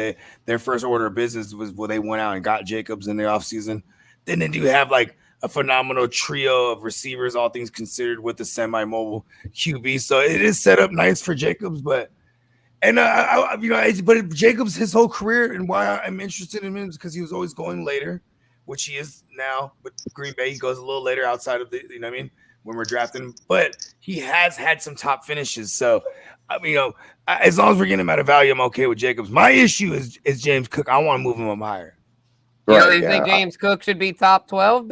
their first order of business was they went out and got Jacobs in the offseason. Then they do have like a phenomenal trio of receivers, all things considered, with the semi-mobile QB. So it is set up nice for Jacobs, but Jacobs, his whole career, and why I'm interested in him is because he was always going later, which he is now. But Green Bay, he goes a little later outside of the, you know what I mean, when we're drafting him. But he has had some top finishes. So, as long as we're getting him at a value, I'm okay with Jacobs. My issue is James Cook. I want to move him up higher.
You really think James Cook should be top 12?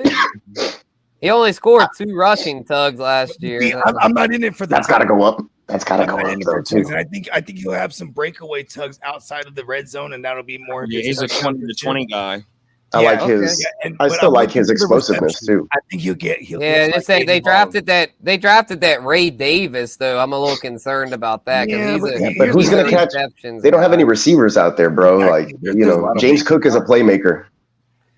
He only scored 2 rushing tugs last year.
I'm not in it for that.
That's got to go up. That's got to go up.
And I think he'll have some breakaway tugs outside of the red zone, and that'll be more.
Yeah, he's a 20 guy.
I like his. I still like his explosiveness too.
I think he'll get.
Just say they drafted that. They drafted that Ray Davis though. I'm a little concerned about that because
but who's going to catch? They don't have any receivers out there, bro. Like James Cook is a playmaker.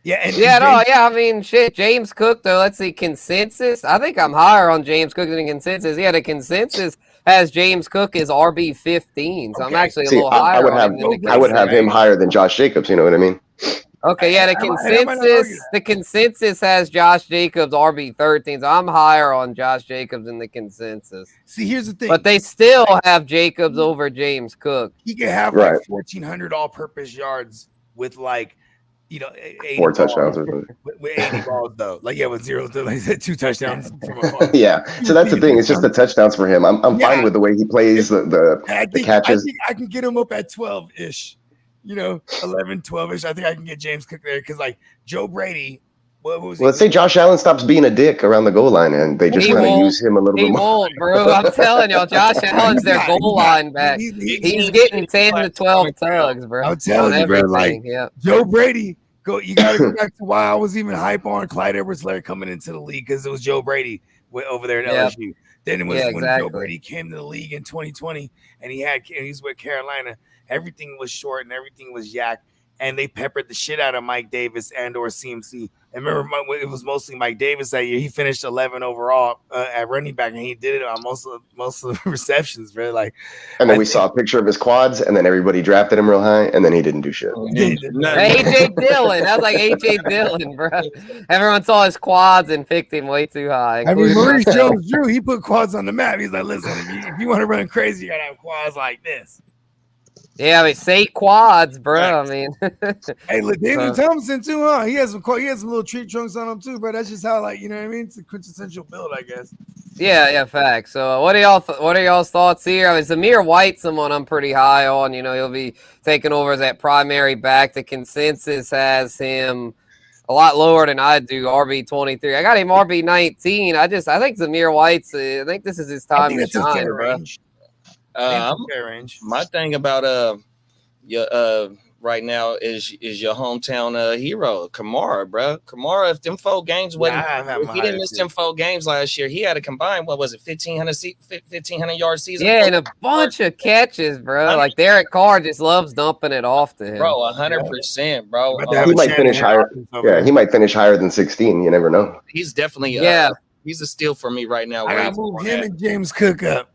I mean, shit. James Cook, though. Let's see, consensus. I think I'm higher on James Cook than consensus. Yeah, the consensus has James Cook as RB15, so I'm actually a little higher.
I would have him higher than Josh Jacobs. You know what I mean?
Okay, yeah. The consensus has Josh Jacobs RB13, so I'm higher on Josh Jacobs in the consensus.
See, here's the thing,
but they still have Jacobs over James Cook.
He can have like 1,400 all-purpose yards with
4 touchdowns
with 80 balls though. With 2 touchdowns.
Yeah. So that's the thing. It's just the touchdowns for him. I'm fine with the way he plays the catches.
I think I can get him up at 12-ish. 11, 12-ish. I think I can get James Cook there because Joe Brady.
Let's say Josh Allen stops being a dick around the goal line and they just want to use him a little bit more.
He won't, bro. I'm telling y'all, Josh Allen's their goal line back. He's getting 10 to 12 tugs, bro.
I'm telling you, bro. Joe Brady. You got to go back to why I was even hype on Clyde Edwards-Helaire coming into the league because it was Joe Brady over there at LSU. Then it was when Joe Brady came to the league in 2020 and he's with Carolina. Everything was short and everything was yak, and they peppered the shit out of Mike Davis and or CMC. And remember, it was mostly Mike Davis that year. He finished 11 overall at running back, and he did it on most of the receptions, bro.
And then we saw a picture of his quads, and then everybody drafted him real high, and then he didn't do shit.
AJ Dillon, that was like AJ Dillon, bro. Everyone saw his quads and picked him way too high.
I mean, Maurice Jones-Drew, he put quads on the map. He's like, listen, if you want to run crazy, you gotta have quads like this.
Yeah, I mean, say quads, bro. I mean,
hey, look, David Thompson too, huh? He has some little tree trunks on him too, bro. That's just how, you know what I mean? It's a quintessential build, I guess.
Yeah, facts. So, what are y'all's thoughts here? I mean, Zamir White's someone I'm pretty high on. He'll be taking over as that primary back. The consensus has him a lot lower than I do, RB23. I got him RB19. I think Zamir White's. I think this is his time to shine, bro.
My thing about right now is your hometown hero Kamara, bro. Kamara, if them 4 games he didn't miss them 4 games last year, he had a combined 1,500 yard season.
Yeah, and a bunch of catches, bro. Derek Carr just loves dumping it off to him,
bro. 100%, bro.
He might finish higher. Yeah, he might finish higher than 16. You never know.
He's definitely he's a steal for me right now.
I gotta move him and James Cook up.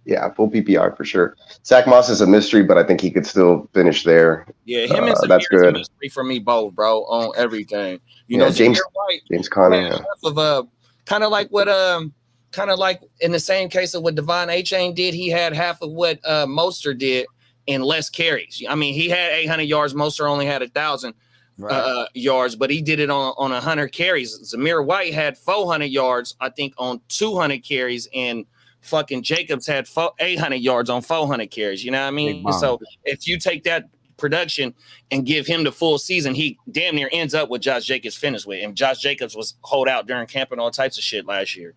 Yeah, full PPR for sure. Zach Moss is a mystery, but I think he could still finish there.
Yeah, him and
that's good.
A mystery for me both, bro, on everything.
James Conner.
Kind of like in the same case of what Devon Achane did. He had half of what Mostert did in less carries. I mean, he had 800 yards. Mostert only had 1,000 yards, but he did it on 100 carries. Zamir White had 400 yards, I think, on 200 carries, and fucking Jacobs had 800 yards on 400 carries. You know what I mean? So if you take that production and give him the full season, he damn near ends up what Josh Jacobs finished with. And Josh Jacobs was hold out during camp and all types of shit last year.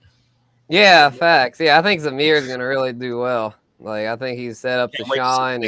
Yeah, facts. Yeah, I think Zamir is going to really do well. I think he's set up to shine.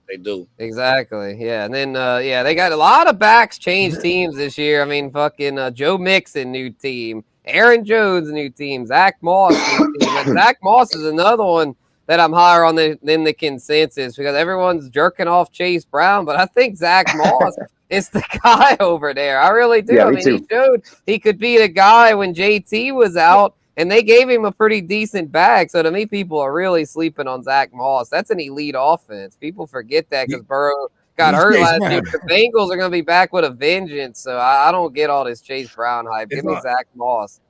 They do.
Exactly. Yeah. And then, they got a lot of backs change teams this year. I mean, fucking Joe Mixon, new team. Aaron Jones, new team. Zach Moss, new team. And Zach Moss is another one that I'm higher on than the consensus because everyone's jerking off Chase Brown. But I think Zach Moss it's the guy over there. I really do.
Yeah,
I
me
mean,
too.
he showed he could be the guy when JT was out, and they gave him a pretty decent bag. So to me, people are really sleeping on Zach Moss. That's an elite offense. People forget that because Burrow got hurt last year. The Bengals are going to be back with a vengeance. So I don't get all this Chase Brown hype. Give me Zach Moss.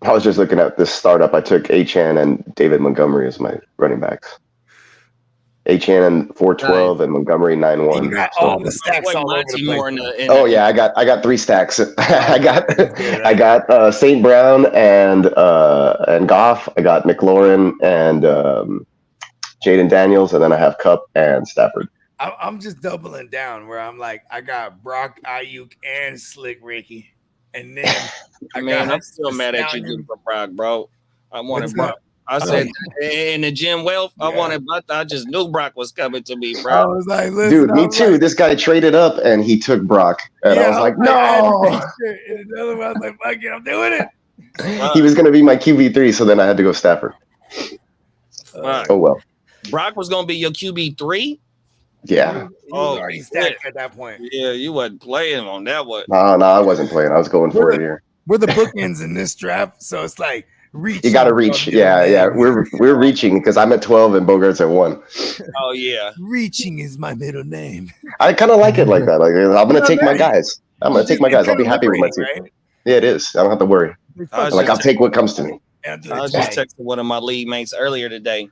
I was just looking at this startup. I took Achane and David Montgomery as my running backs. Achane 412 and Montgomery 9-1.
You got all the stacks all over the place.
Oh yeah, I got 3 stacks. I got St. Brown and Goff. I got McLaurin and Jaden Daniels, and then I have Kupp and Stafford.
I'm just doubling down where I'm like, I got Brock, Ayuk, and Slick Ricky. And then
I'm still mad at you for Brock, bro. I wanted Brock. I said in the gym, I just knew Brock was coming to me, bro.
I was like, listen,
dude, me too. Like, this guy traded up and he took Brock, and I was like, no.
And another one, I was like, fuck it, I'm doing it.
He was gonna be my QB3, so then I had to go Stafford. Oh well.
Brock was gonna be your QB3.
Yeah.
He was already stacked at that point.
Yeah, you wasn't playing on that one.
No, I wasn't playing. I was going for it here.
We're the bookends in this draft, so it's like reach.
You got to reach. Yeah. We're reaching because I'm at 12 and Bogart's at 1.
Oh yeah.
Reaching is my middle name.
I kind of like it like that. Like I'm gonna take my guys. I'll be happy with my team. Right? Yeah, it is. I don't have to worry. I'll take what comes to me.
I was just texting one of my league mates earlier today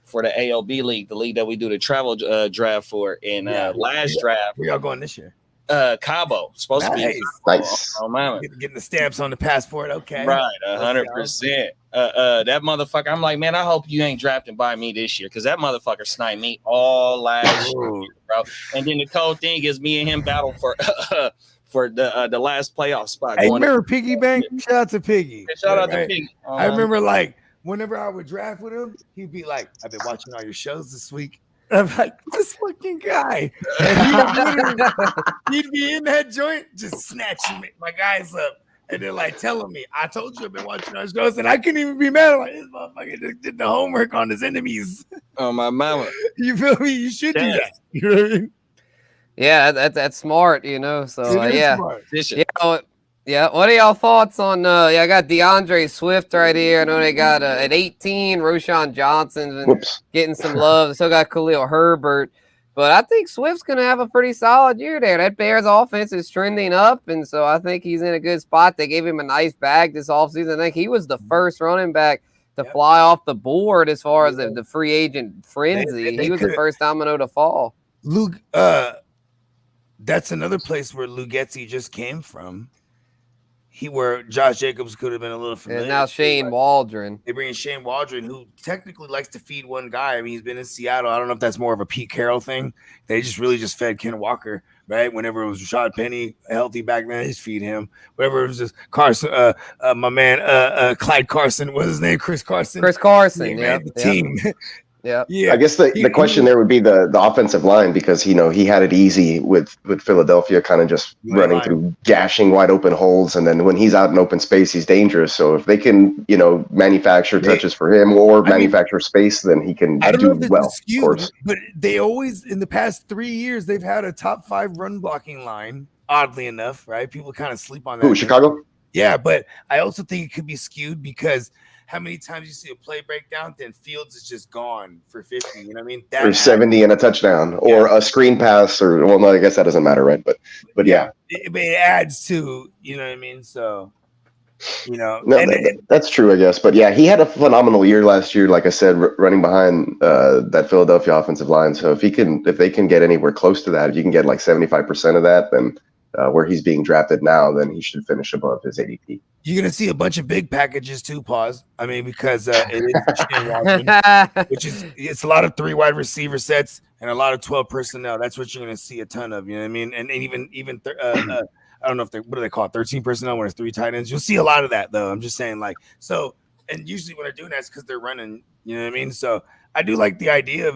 for the ALB league, the league that we do the travel draft for. And last draft,
we are going this year.
Cabo supposed to be
nice.
Getting the stamps on the passport. Okay,
right, 100%. That motherfucker. I'm like, man, I hope you ain't drafting by me this year because that motherfucker sniped me all last year, bro. And then the cold thing is me and him battle for the last playoff spot.
Hey, remember Piggy Bank? Shout out to Piggy.
Shout out to Piggy.
I remember like whenever I would draft with him, he'd be like, "I've been watching all your shows this week." I'm like, this fucking guy. And he'd be in that joint, just snatching my guys up. And they're like telling me, I told you I've been watching our shows, and I couldn't even be mad. I'm like, this motherfucker just did the homework on his enemies.
Oh, my mama.
You feel me? You should do that. You know what I mean?
Yeah, that's smart, you know. So yeah.
Smart.
Yeah, what are y'all thoughts on I got DeAndre Swift right here. I know they got at 18, Roshan Johnson's been getting some love. They still got Khalil Herbert. But I think Swift's gonna have a pretty solid year there. That Bears offense is trending up, and so I think he's in a good spot. They gave him a nice bag this offseason. I think he was the first running back to fly off the board as far as the free agent frenzy. He was the first domino to fall.
Luke, that's another place where Lugetzi just came from. Where Josh Jacobs could have been a little familiar.
And now Shane Waldron.
They bring in Shane Waldron, who technically likes to feed one guy. I mean, he's been in Seattle. I don't know if that's more of a Pete Carroll thing. They just really just fed Ken Walker, right? Whenever it was Rashad Penny, healthy back then, they just feed him. Whenever it was just Carson, my man, Clyde Carson, what's his name? Chris Carson.
Yeah.
The team.
Yeah. I guess the question there would be the offensive line because he had it easy with Philadelphia kind of just running through gashing wide open holes, and then when he's out in open space he's dangerous. So if they can manufacture touches for him or manufacture space, then he can do well. Of course.
But they always in the past 3 years they've had a top 5 run blocking line. Oddly enough, right? People kind of sleep on that.
Who, Chicago?
Yeah, but I also think it could be skewed because how many times you see a play breakdown, then Fields is just gone for 50. You know what I mean?
Or 70 and a touchdown, or a screen pass, or no, I guess that doesn't matter, right? But yeah,
it adds to, you know what I mean. So,
no, that's true, I guess. But yeah, he had a phenomenal year last year, like I said, running behind that Philadelphia offensive line. So if they can get anywhere close to that, if you can get like 75% of that, then where he's being drafted now, then he should finish above his ADP.
You're going to see a bunch of big packages too, I mean, because it is Shane Waldron, it's a lot of 3 wide receiver sets and a lot of 12 personnel. That's what you're going to see a ton of, you know what I mean? And even I don't know if what do they call it? 13 personnel when it's 3 tight ends. You'll see a lot of that though. I'm just saying and usually when they're doing that, it's because they're running, you know what I mean? So I do like the idea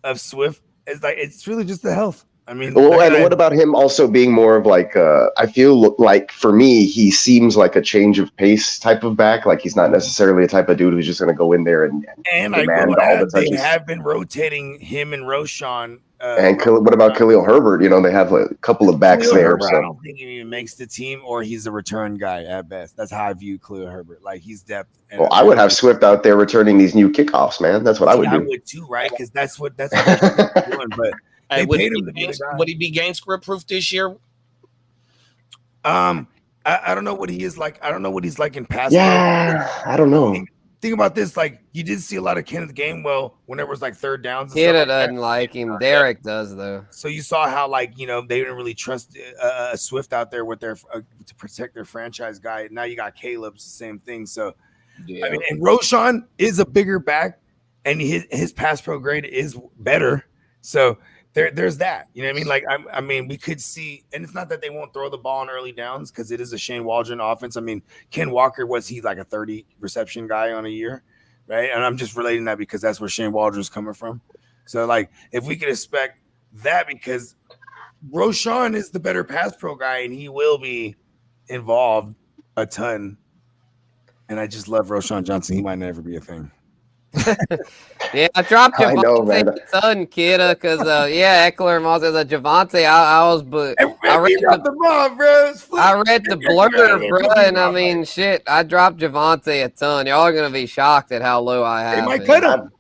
of Swift. It's really just the health. I mean,
and what about him also being more of like I feel like for me he seems like a change of pace type of back. Like he's not necessarily a type of dude who's just going to go in there and demand all the touches.
They have been rotating him and Roshan
what about Khalil Herbert? You know, they have a couple of backs
Khalil
there.
Herbert,
So
I don't think he even makes the team, or he's a return guy at best. That's how I view Khalil Herbert. Like he's depth.
well, I would have Swift out there returning these new kickoffs, man. That's what I would do.
I would too, right? Because that's what they're doing. But they paid him to be the guy.
Would he be game script proof this year?
I don't know what he is like. I don't know what he's like in pass.
Yeah, I don't know.
Think about this. Like you did see a lot of Kenneth Gainwell whenever it was like third downs.
Kenneth doesn't like him. Derek does though.
So you saw how like they didn't really trust Swift out there with their to protect their franchise guy. Now you got Caleb's the same thing. So I mean, and Roshan is a bigger back, and his pass pro grade is better. So there's that. You know what I mean? Like I mean, we could see, and it's not that they won't throw the ball on early downs because it is a Shane Waldron offense. I mean, Ken Walker, was he like a 30 reception guy on a year, right? And I'm just relating that because that's where Shane Waldron's coming from. So like, if we could expect that, because Roshan is the better pass pro guy, and he will be involved a ton. And I just love Roshan Johnson. He might never be a thing.
Yeah, I dropped
I know,
Javante
man.
son, kidda, because Eckler and Moss as a Javante. I read the blurb, bro, and I mean, shit. I dropped Javante a ton. Y'all are gonna be shocked at how low I have.
They might cut him.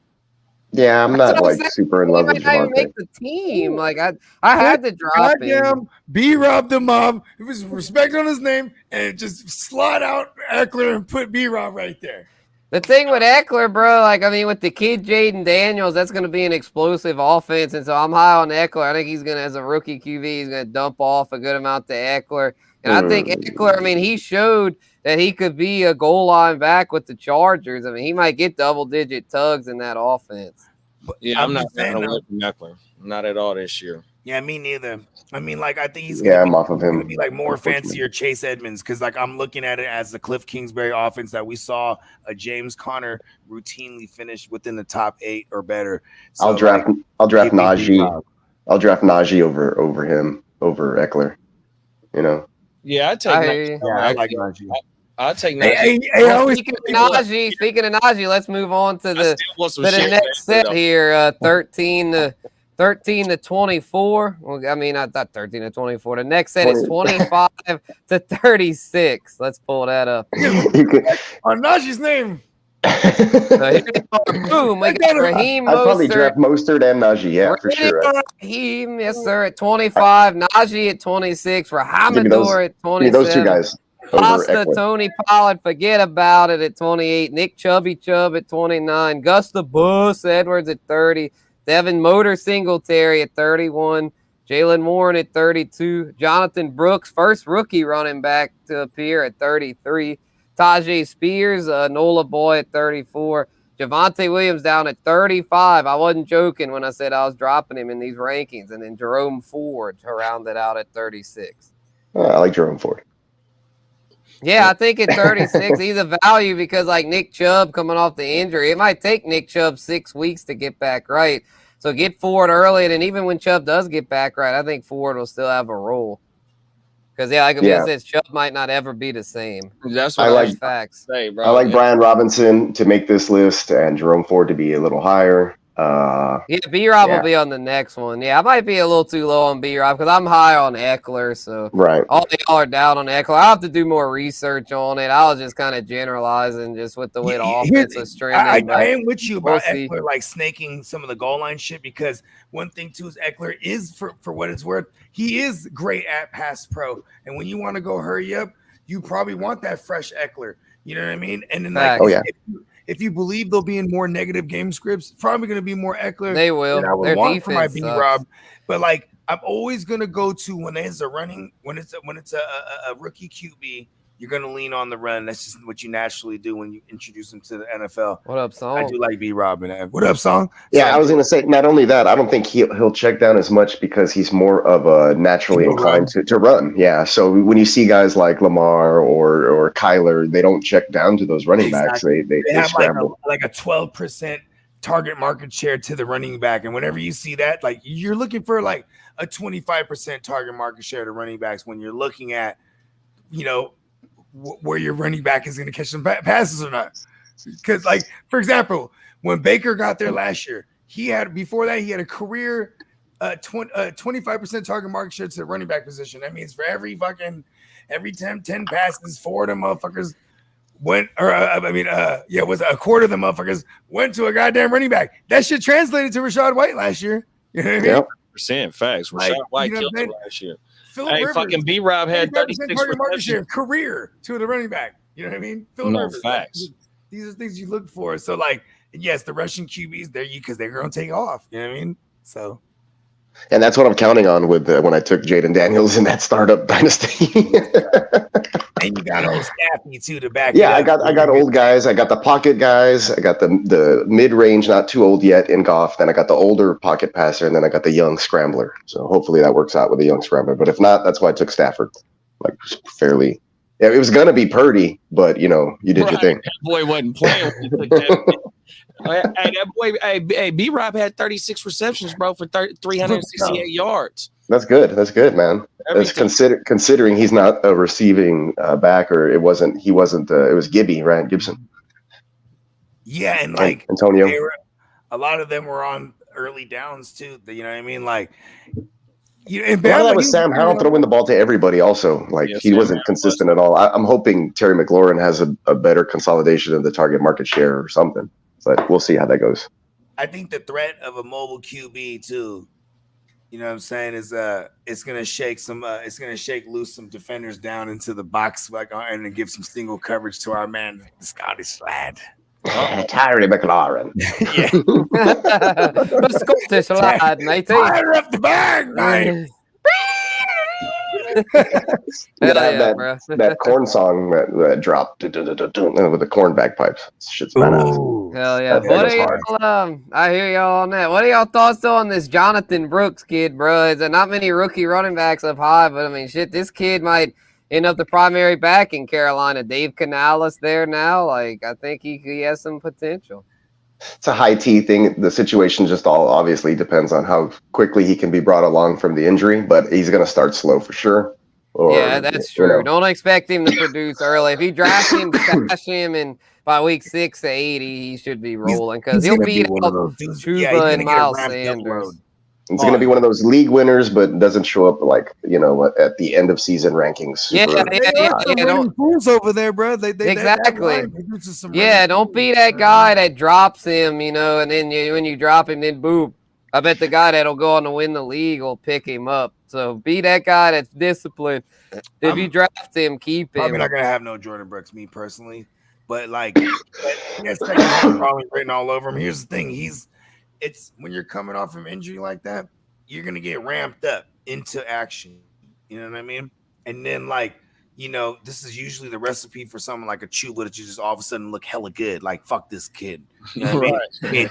Yeah, I'm not like super in love with
He might not even
Javante.
make the team. Like I had to drop him.
B-Rob the mob. It was respect on his name, and just slot out Eckler and put B-Rob right there.
The thing with Eckler, bro, like, I mean, with the kid Jaden Daniels, that's going to be an explosive offense. And so I'm high on Eckler. I think he's going to, as a rookie QB, he's going to dump off a good amount to Eckler. And I think Eckler, I mean, he showed that he could be a goal line back with the Chargers. I mean, he might get double-digit tugs in that offense.
Yeah, I'm not saying away from Eckler. Not at all this year.
Yeah, me neither. I mean, like, I think he's
I'm off of him.
Gonna be like more fancier Chase Edmonds, because like I'm looking at it as the Cliff Kingsbury offense that we saw a James Conner routinely finish within the top 8 or better. So,
I'll draft Najee. I'll draft Najee over him, over Eckler. You know.
Yeah, I take.
I like Najee.
I'll take Najee.
Speaking of Najee, let's move on to the next set here. 13 to 24. Well, I mean, I thought 13 to 24. The next set is 25 to 36. Let's pull that up.
On Najee's name.
Boom. We got Raheem
I'd probably draft Mostert and Najee. Yeah, for sure.
Raheem, yes, sir, at 25. Najee at 26. Rahamador at 27.
Those two guys.
Costa, Tony Pollard, forget about it at 28. Nick Chubb at 29. Gus the Bus Edwards at 30. Devin Motor Singletary at 31. Jalen Warren at 32. Jonathan Brooks, first rookie running back to appear at 33. Tajay Spears, Nola Boy at 34. Javonte Williams down at 35. I wasn't joking when I said I was dropping him in these rankings. And then Jerome Ford to round it out at 36.
I like Jerome Ford.
Yeah, I think at 36, he's a value because, like, Nick Chubb coming off the injury, it might take Nick Chubb 6 weeks to get back right. So get Ford early, and then even when Chubb does get back right, I think Ford will still have a role. Because, like I said, Chubb might not ever be the same.
That's what
I like.
Facts.
Say, bro.
I like Brian Robinson to make this list and Jerome Ford to be a little higher.
B-Rob will be on the next one. Yeah, I might be a little too low on B-Rob because I'm high on Eckler. So all y'all are down on Eckler. I'll have to do more research on it. I was just kind of generalizing just with the way the offense is trending.
I am with you about Eckler, like snaking some of the goal line shit, because one thing too is Eckler is, for what it's worth, he is great at pass pro. And when you want to go hurry up, you probably want that fresh Eckler. You know what I mean? And then if you believe they'll be in more negative game scripts, it's probably going to be more Eckler.
They will.
I would want for my B-Rob. But like, I'm always going to go to when it's a rookie QB, you're going to lean on the run. That's just what you naturally do when you introduce him to the NFL.
What up, Song?
I do like B-Rob and that. What up, Song?
Yeah, I was going to say, not only that, I don't think he'll check down as much because he's more of a naturally inclined to run. Yeah, so when you see guys like Lamar or Kyler, they don't check down to those running backs. They
have
scramble.
like a 12% target market share to the running back. And whenever you see that, like, you're looking for like a 25% target market share to running backs when you're looking at, where your running back is going to catch some passes or not. Because, like, for example, when Baker got there last year, he had a career 25% target market share to the running back position. That means for every 10 passes, 4 of them motherfuckers went, was a quarter of the motherfuckers went to a goddamn running back. That shit translated to Rashad White last year. You know what I mean?
Yep.
Percent facts.
Like,
Rashad White
you know
killed
what I'm
it last year.
Phillip
Hey,
Rivers,
fucking B-Rob had 36
target market share
receptions.
career to the running back. You know what I mean? Phillip
No,
Rivers.
facts.
These are things you look for. So, like, yes, the Russian QBs there because they're going to take off. You know what I mean? So,
and that's what I'm counting on with when I took Jaden Daniels in that startup dynasty.
and you got old Staffy too to back.
Yeah, I got old guys. I got the pocket guys. I got the mid range, not too old yet in Goff. Then I got the older pocket passer, and then I got the young scrambler. So hopefully that works out with the young scrambler. But if not, that's why I took Stafford. Like fairly. Yeah, it was gonna be Purdy, but you did your thing.
That boy wasn't playing when he took that. Hey, that boy, hey, B-Rob had 36 receptions, bro, for 368 yards.
That's good. That's good, man. That's considering he's not a receiving back, or it was Gibby, right? Gibson.
Yeah, and like
Antonio.
A lot of them were on early downs too. You know what I mean? Like,
a lot of that was Sam Howell throwing the ball to everybody. Also, like he wasn't consistent at all. I'm hoping Terry McLaurin has a better consolidation of the target market share or something. But we'll see how that goes.
I think the threat of a mobile QB too, you know what I'm saying, is it's gonna shake loose some defenders down into the box, like, and then give some single coverage to our man, the Scottish lad.
Terry McLaurin.
Yeah.
The Scottish lad, matey.
Fire up the bag, mate.
that corn song that dropped with the corn bagpipes. Shit's badass.
Hell yeah. What are y'all, I hear y'all on that. What are y'all thoughts on this Jonathan Brooks kid, bro? There's not many rookie running backs up high, but I mean, shit, this kid might end up the primary back in Carolina. Dave Canales there now. Like, I think he has some potential.
It's a high T thing. The situation just all obviously depends on how quickly he can be brought along from the injury, but he's going to start slow for sure.
Yeah, that's true. Don't expect him to produce early. If you draft him, cash him, and by week 6 to 80, he should be rolling because he'll beat out Chuba and Miles Sanders.
It's going to be one of those league winners, but doesn't show up like, at the end of season rankings.
Don't fools over there, bro.
Exactly. Don't be that guy that drops him, and then when you drop him, then boom. I bet the guy that'll go on to win the league will pick him up. So be that guy that's disciplined. If you draft him, keep him.
Probably not going to have no Jordan Brooks, me personally. But probably written all over him. Here's the thing. It's when you're coming off from injury like that, you're going to get ramped up into action. You know what I mean? And then, this is usually the recipe for something like a Chuba that you just all of a sudden look hella good. Like, fuck this kid. You know what I mean?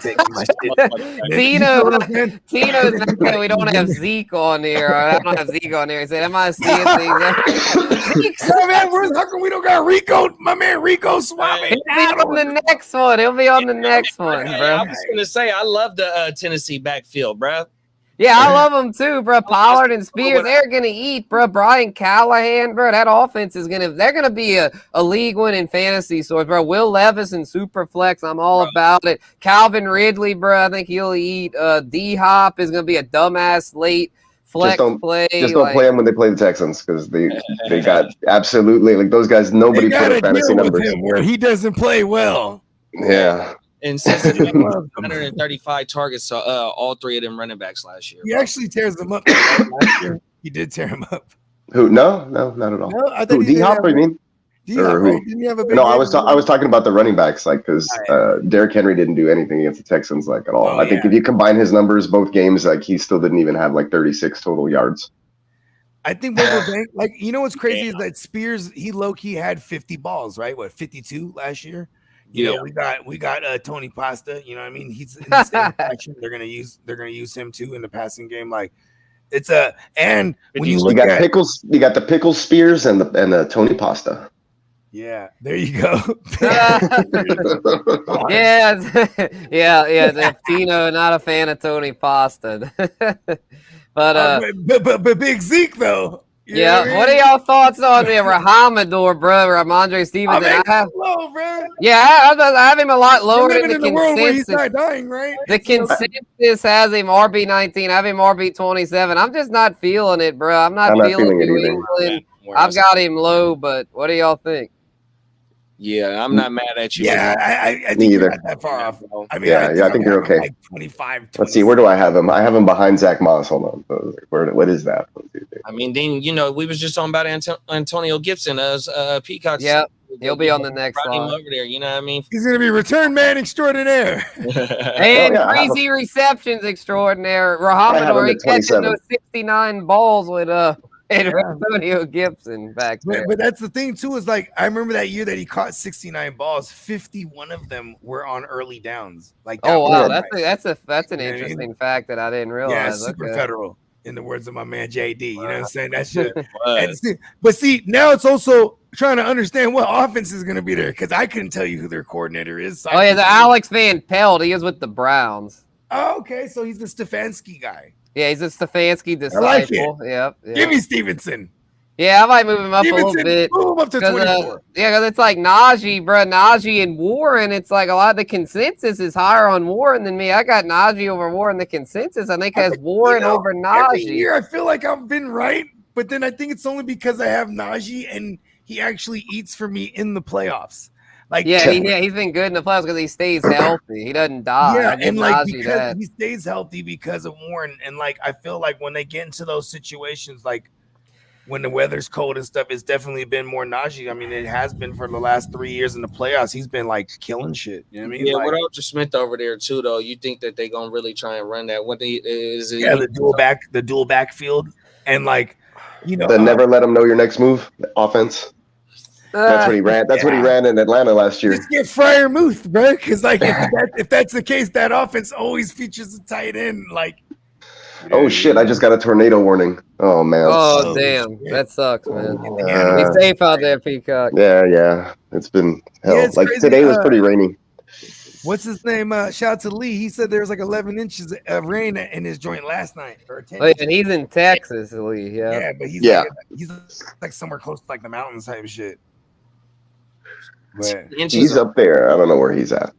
Tino, we don't have Zeke on here. I don't have Zeke on here. He said, am I seeing things?
How come we don't got Rico? My man Rico Swami.
He'll be on the next one. He'll be on the next one, bro.
I was going to say, I love the Tennessee backfield, bro.
Yeah, I love them too, bro. Pollard and Spears, they're going to eat, bro. Brian Callahan, bro. That offense they're going to be a league winning fantasy source, bro. Will Levis and Superflex, I'm all about it. Calvin Ridley, bro, I think he'll eat. D-Hop is going to be a dumbass late flex play.
Just don't play them when they play the Texans because they got absolutely, those guys, nobody put up fantasy numbers.
Where he doesn't play well.
Yeah.
And Cincinnati 135 targets, all 3 of them running backs last year.
He actually tears them up last year. He did tear him up.
Who? No, not at all.
No, I think
D-Hop, you mean?
D-Hop, right? Didn't he have a big
I was talking about the running backs, because Derrick Henry didn't do anything against the Texans, at all. I think if you combine his numbers, both games, he still didn't even have 36 total yards.
I think what's crazy is that Spears, he low-key had 50 balls, right? 52 last year? We got Tony Pasta. You know what I mean? He's in the same action. They're gonna use him too in the passing game. And when you got
Pickles, you got the Pickles Spears and the Tony Pasta.
Yeah, there you go.
yeah. Tino, not a fan of Tony Pasta, but
Big Zeke though.
Yeah. What are y'all thoughts on the Rahamador, bro? Ramondre Stevenson.
Low, bro.
Yeah, I have him a lot lower
We're
than
living
the
in the world where he's
consensus.
not dying, right?
The consensus has him RB19. I have him RB27. I'm just not feeling it, bro. I'm not feeling
it
New
either.
England. I've got him low, but what do y'all think?
Yeah, I'm not mad at you.
Yeah, I think you're not that far off. I mean,
I think you're okay.
Like 25.
Let's see, where do I have him? I have him behind Zach Moss. Hold on. What is that?
I mean, then we was just talking about Antonio Gibson as Peacock.
Yeah, he'll be on the next slide.
Over there, you know what I mean?
He's gonna be return man extraordinaire.
And crazy receptions extraordinaire. Rahamador ain't catching those 69 balls with Antonio Gibson back there.
But that's the thing too, is like I remember that year that he caught 69 balls, 51 of them were on early downs. Like
that's an interesting fact that I didn't realize.
Yeah, super federal, in the words of my man JD. You know what I'm saying? That shit. But see, now it's also trying to understand what offense is gonna be there, because I couldn't tell you who their coordinator is. So
the Alex Van Pelt. He is with the Browns.
Oh, okay, so he's the Stefanski guy.
Yeah, he's a Stefanski disciple.
I like it.
Yep.
Give me Stevenson.
Yeah, I might move him up a little bit.
Move him up to 24.
Because it's like Najee, bro. Najee and Warren. It's like a lot of the consensus is higher on Warren than me. I got Najee over Warren. The consensus, I think, has Warren over Najee.
Every year I feel like I've been right, but then I think it's only because I have Najee and he actually eats for me in the playoffs. Like,
he's been good in the playoffs because he stays healthy. He doesn't die.
Yeah, and like because he stays healthy because of Warren. And like I feel like when they get into those situations, like when the weather's cold and stuff, it's definitely been more Najee. I mean, it has been for the last 3 years in the playoffs. He's been like killing shit. You know what I mean?
Yeah,
like,
with Arthur Smith over there too, though. You think that they're gonna really try and run that? What is it?
Yeah, the dual backfield, and like
never let him know your next move offense. That's what he ran. That's what he ran in Atlanta last year.
Just get Fryer Muth, bro. Because like if that's the case, that offense always features a tight end. Like,
oh shit! I just got a tornado warning. Oh man.
Oh damn, that sucks, man. Be safe out there, Peacock.
Yeah. It's been hell.
Yeah, it's
like
crazy.
Today was pretty rainy.
What's his name? Shout out to Lee. He said there was like 11 inches of rain in his joint last night. Or 10
and he's in Texas, Lee.
Yeah, but he's like somewhere close to like the mountains type shit. But
he's up there. I don't know where he's at.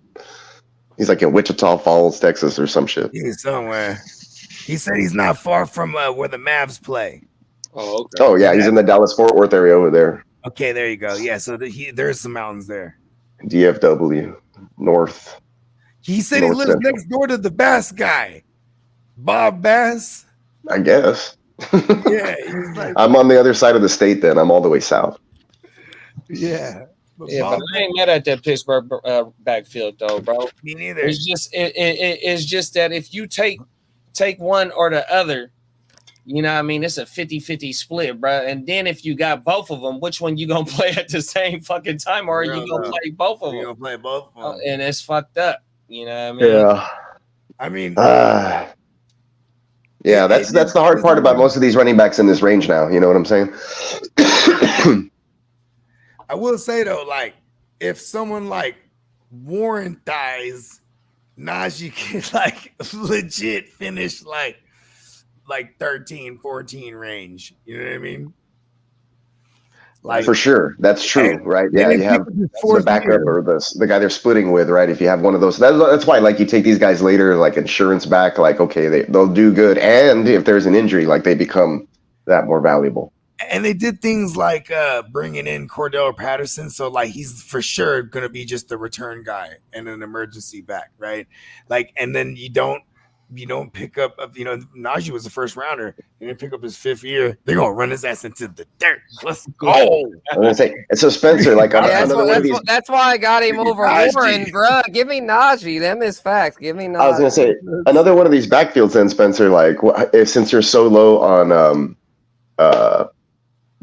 He's like in Wichita Falls, Texas, or some shit.
He's somewhere. He said he's not far from where the Mavs play.
Oh, okay.
Oh yeah, he's in the Dallas-Fort Worth area over there.
Okay, there you go. Yeah, so there's some mountains there.
DFW North.
He said he lives next door to the Bass guy, Bob Bass.
I guess.
Yeah, he's like,
I'm on the other side of the state. Then I'm all the way south.
Yeah.
But I ain't mad at that Pittsburgh backfield though, bro.
Me neither.
It's just it's just that if you take one or the other, you know what I mean, it's a 50-50 split, bro. And then if you got both of them, which one you gonna play at the same fucking time, or are you gonna play both of them?
You gonna play both of them.
And it's fucked up. You know what I mean?
Yeah.
I mean,
yeah, that's the hard part about most of these running backs in this range now. You know what I'm saying?
I will say though, like if someone like Warren dies, Najee can like legit finish like 13, 14 range. You know what I mean? Like
for sure, that's true, right? Yeah, you have the backup or the guy they're splitting with, right? If you have one of those, that's why like you take these guys later, like insurance back, like okay, they'll do good, and if there's an injury, like they become that more valuable.
And they did things like bringing in Cordell Patterson, so like he's for sure going to be just the return guy and an emergency back, right? Like, and then you don't pick up, Najee was the first rounder. You didn't pick up his 5th year. They're gonna run his ass into the dirt. Let's go.
I'm gonna say, and so Spencer, like
that's why I got him over Warren, bro. Give me Najee. Them is facts. Give me Najee.
I was gonna say another one of these backfields, then Spencer. Like, since you're so low on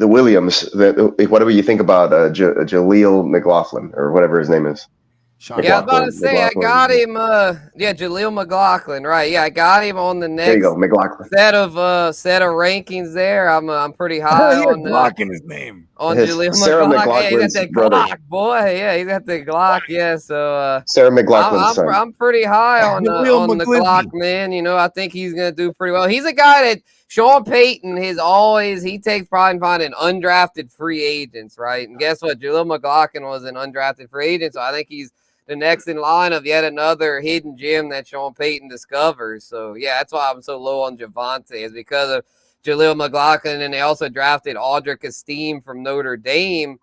the Williams, whatever you think about Jaleel McLaughlin or whatever his name is.
Yeah, I was about to say I got him. Jaleel McLaughlin, right? Yeah, I got him on the next.
There you go, McLaughlin.
Set of rankings there. I'm pretty high on
blocking his name.
on
His
Jaleel
Sarah
McLaughlin. Yeah, he's got
McLaughlin's
that
brother.
Glock, boy. Yeah, he's got the Glock. Yeah, so
Sarah McLaughlin's son.
I'm pretty high on the Glock, man. You know, I think he's gonna do pretty well. He's a guy that Sean Payton he takes pride in finding undrafted free agents, right? And guess what? Jaleel McLaughlin was an undrafted free agent, so I think he's the next in line of yet another hidden gem that Sean Payton discovers. So yeah, that's why I'm so low on Javonte, is because of Jaleel McLaughlin, and they also drafted Audric Esteem from Notre Dame,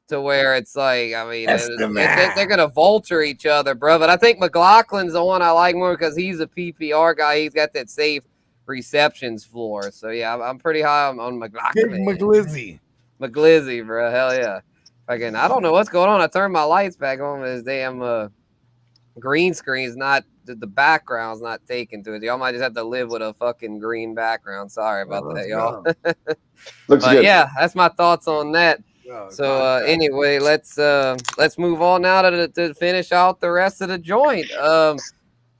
to where it's like, I mean, they're going to vulture each other, bro. But I think McLaughlin's the one I like more because he's a PPR guy. He's got that safe receptions floor. So, yeah, I'm pretty high on McLaughlin. McGlizzy, bro. Hell yeah. Again, I don't know what's going on. I turned my lights back on. This damn green screen's not, the background's not taken to it. Y'all might just have to live with a fucking green background. Sorry about that, y'all.
Looks good.
Yeah, that's my thoughts on that. So anyway, let's move on now to finish out the rest of the joint.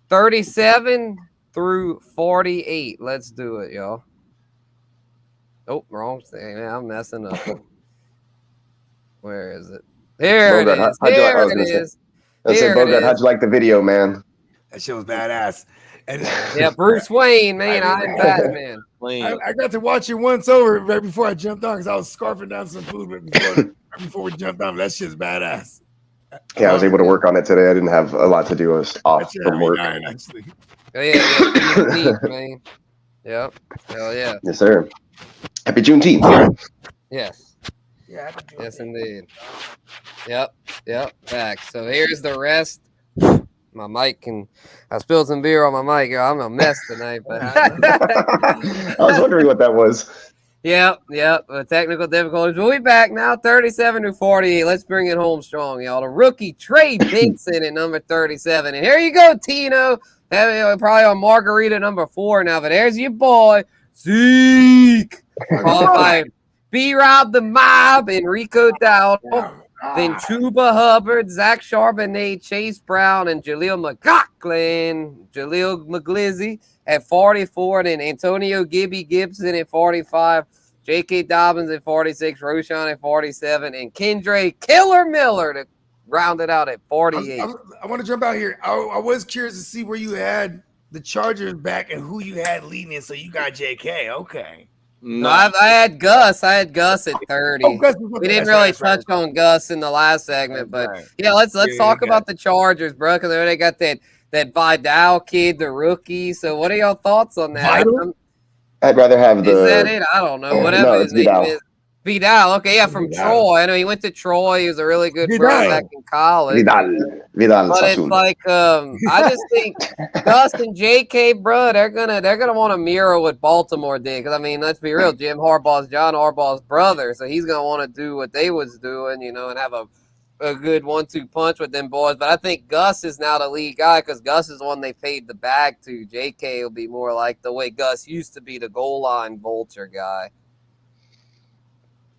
37 through 48. Let's do it, y'all. Oh, wrong thing. Man, I'm messing up. Where is it? There
Bogard,
it is. There it is.
Let's say, Bogard, how'd you like the video, man?
That shit was badass. And
yeah, Bruce Wayne, man. I'm Batman.
I got to watch it once over right before I jumped on because I was scarfing down some food right before we jumped on. That shit's badass.
Yeah, I was able to work on it today. I didn't have a lot to do. I was off from work.
Actually.
Oh, yeah, man. Yep. Hell yeah.
Yes, sir. Happy Juneteenth.
Yes. Yeah. Yes, indeed. Yep. Back. So here's the rest. My mic I spilled some beer on my mic. I'm a mess tonight, but
I was wondering what that was.
Yep. Technical difficulties. We'll be back now, 37 to 48. Let's bring it home strong, y'all. The rookie Trey Benson at number 37. And here you go, Tino. Probably on Margarita number 4 now, but there's your boy, Zeke. Followed by B-Rob the Mob, Enrico Dowd. Then Chuba Hubbard, Zach Charbonnet, Chase Brown, and Jaleel McLaughlin, Jaleel McGlizzy at 44, then Antonio Gibson at 45, J.K. Dobbins at 46, Roshan at 47, and Kendre Killer Miller to round it out at 48.
I want to jump out here. I was curious to see where you had the Chargers back and who you had leading it, so you got J.K. Okay.
No, I had Gus. I had Gus at 30. We didn't really touch on Gus in the last segment, but yeah, let's talk about the Chargers, bro, because they got that Vidal kid, the rookie. So, what are y'all thoughts on that?
I'd rather have the.
Is that it? I don't know. Whatever his name is. Vidal. Okay, yeah, from Troy. I know he went to Troy. He was a really good running back in college.
Vidal.
But it's like, I just think Gus and JK, bro, they're gonna want to mirror what Baltimore did. Because I mean, let's be real, John Harbaugh's brother, so he's gonna want to do what they was doing, and have a good 1-2 punch with them boys. But I think Gus is now the lead guy because Gus is the one they paid the bag to. JK will be more like the way Gus used to be, the goal line vulture guy.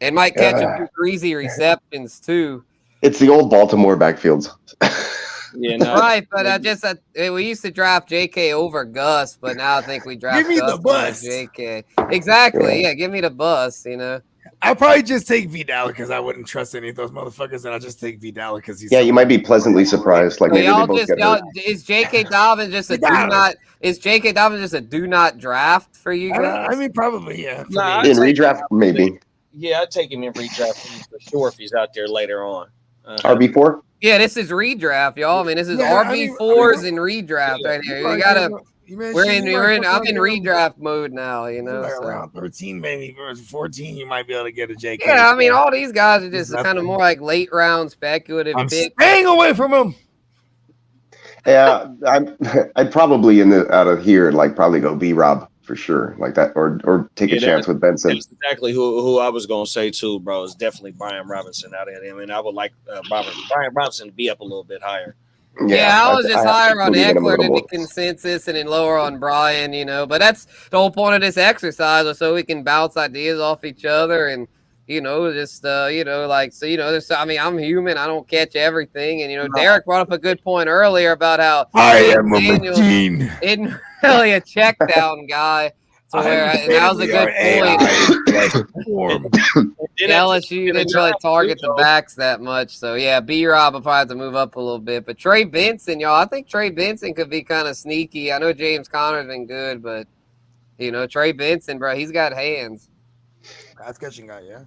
And might catch a few greasy receptions too.
It's the old Baltimore backfields.
Yeah, no.
Right, but we used to draft JK over Gus, but now I think we draft Gus over JK. Exactly, yeah, give me the bus,
I'll probably just take Vidal because I wouldn't trust any of those motherfuckers, and I'll just take Vidal because he's.
Yeah, you might be pleasantly surprised. Like maybe they both get hurt.
Is J.K. Dobbins just a do not draft for you guys?
I mean, probably yeah.
In redraft, maybe.
Yeah, I'd take him in redraft for sure if he's out there later on.
RB4.
Yeah, this is redraft, y'all. I mean, this is RB4s in redraft right here. You gotta. I'm in redraft mode now,
around 13, maybe 14, you might be able to get a JK.
Yeah, I mean, all these guys are just kind of more like late round speculative.
I'm staying away from them.
Yeah, I'd probably out of here like probably go B-Rob for sure, like that, or take a chance with Benson.
That's exactly who I was gonna say too, bro. It's definitely Brian Robinson out of him, and I would like Brian Robinson to be up a little bit higher.
Yeah, I was just higher on Eckler than the consensus and then lower on Brian, but that's the whole point of this exercise, so we can bounce ideas off each other and, I'm human. I don't catch everything. And, Derek brought up a good point earlier about how
I am a machine.
Isn't really a check down guy So that was a good point. LSU didn't really target the backs that much. So, yeah, B-Rob will probably have to move up a little bit. But Trey Benson, y'all, I think Trey Benson could be kind of sneaky. I know James Conner's been good, but, Trey Benson, bro, he's got hands.
Pass catching guy, yeah.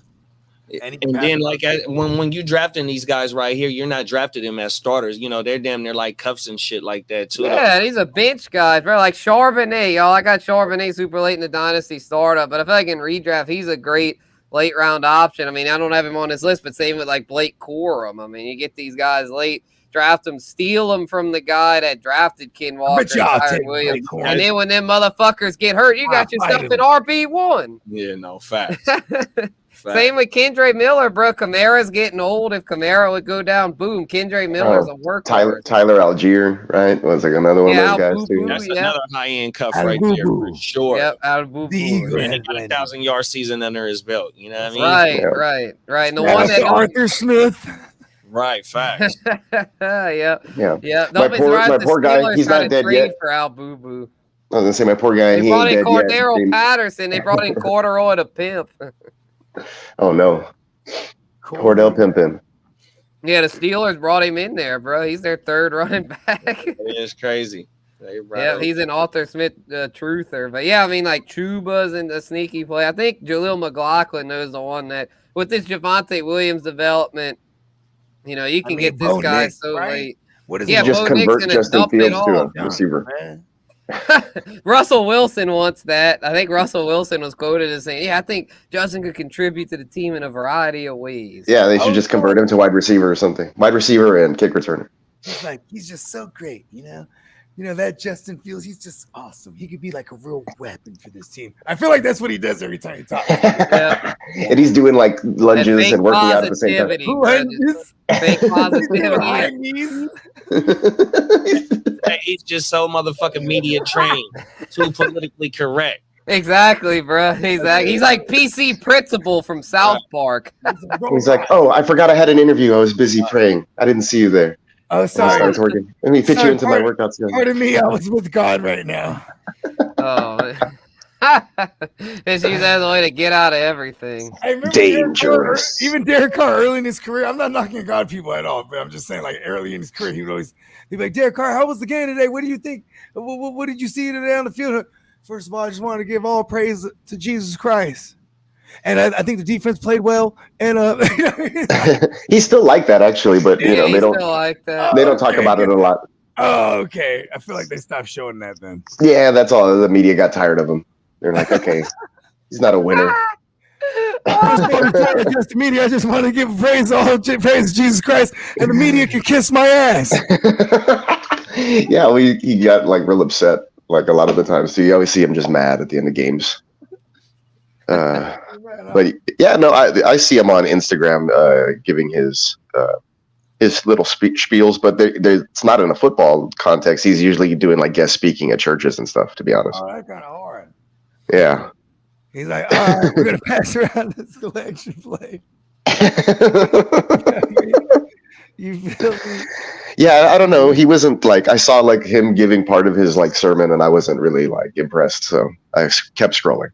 And then, when you drafting these guys right here, you're not drafting them as starters. They're damn near like cuffs and shit like that, too.
Yeah, he's a bench guy, bro. Like Charbonnet, y'all. I got Charbonnet super late in the Dynasty startup, but I feel like in redraft, he's a great late round option. I mean, I don't have him on this list, but same with like Blake Corum. I mean, you get these guys late, draft them, steal them from the guy that drafted Ken Walker and Tyron Williams. And then when them motherfuckers get hurt, you got yourself an RB1.
Yeah, no, facts.
Same with Kendre Miller, bro. Kamara's getting old. If Kamara would go down, boom, Kendre Miller's a workhorse.
Tyler Algier, right? Was like another one of those guys too.
That's another high-end cuff right there for sure.
Yep, out of boo.
And he got a 1,000-yard season under his belt. You know what I
mean? Right. And the one that
Arthur Smith.
Right, facts.
Yeah.
My poor guy, he's not dead yet.
For Al Boo Boo.
I was gonna say my poor guy.
They brought in Cordero Patterson. They brought in Corduroy to pimp.
Oh no, Cordell Pimpin.
Yeah, the Steelers brought him in there, bro. He's their third running back.
It's crazy.
Yeah, he's an Arthur Smith truther. But yeah, I mean, like Chuba's in the sneaky play. I think Jaleel McLaughlin knows the one that with this Javonte Williams development, you can get this guy late.
What is
just convert Justin Fields to a receiver.
Man.
Russell Wilson wants that. I think Russell Wilson was quoted as saying, I think Justin could contribute to the team in a variety of ways.
Yeah, they should just convert him to wide receiver or something. Wide receiver and kick returner.
He's just so great, that Justin Fields, he's just awesome. He could be like a real weapon for this team. I feel like that's what he does every time he talks.
And he's doing like lunges and working out at the same time.
Fake positivity.
He's just so motherfucking media trained, too politically correct.
Exactly, bro. He's like PC Principal from South Park.
He's like, oh, I forgot I had an interview. I was busy praying. I didn't see you there.
Oh, sorry.
Starts working. Let me fit you into my workouts.
Pardon me, I was with God right now.
Oh, it's used as a way to get out of everything.
Dangerous.
Even Derek Carr early in his career, I'm not knocking God people at all, but I'm just saying, like early in his career, he'd be like, Derek Carr, how was the game today? What do you think? What did you see today on the field? First of all, I just wanted to give all praise to Jesus Christ. And I think the defense played well. And
he's still like that actually, but they don't
like that.
They don't talk about it a lot.
Oh, okay. I feel like they stopped showing that then.
Yeah, that's all. The media got tired of him. They're like, okay, he's not a winner.
Just the media. I just want to give praise to Jesus Christ, and the media can kiss my ass.
Yeah, he got like real upset like a lot of the times. So you always see him just mad at the end of games. But yeah, no, I see him on Instagram giving his little spiels, but it's not in a football context. He's usually doing like guest speaking at churches and stuff, to be honest.
Oh, that's kind of hard.
Yeah.
He's like, all right, we're going to pass around this selection play. You feel me?
Yeah, I don't know. He wasn't like, I saw like him giving part of his like sermon and I wasn't really like impressed. So I kept scrolling.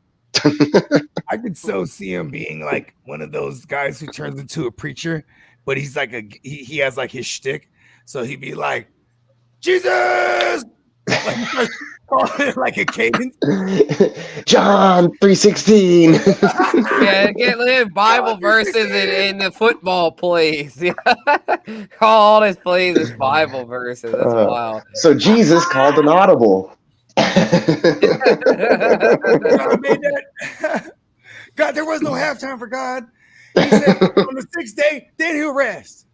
I could so see him being like one of those guys who turns into a preacher, but he's like he has like his shtick. So he'd be like, Jesus! Like a cadence.
John 3:16.
Yeah, get Bible verses in the football plays. All his plays is Bible verses. That's wild.
So Jesus called an audible.
God, there was no halftime for God. He said on the 6th day, then he'll rest.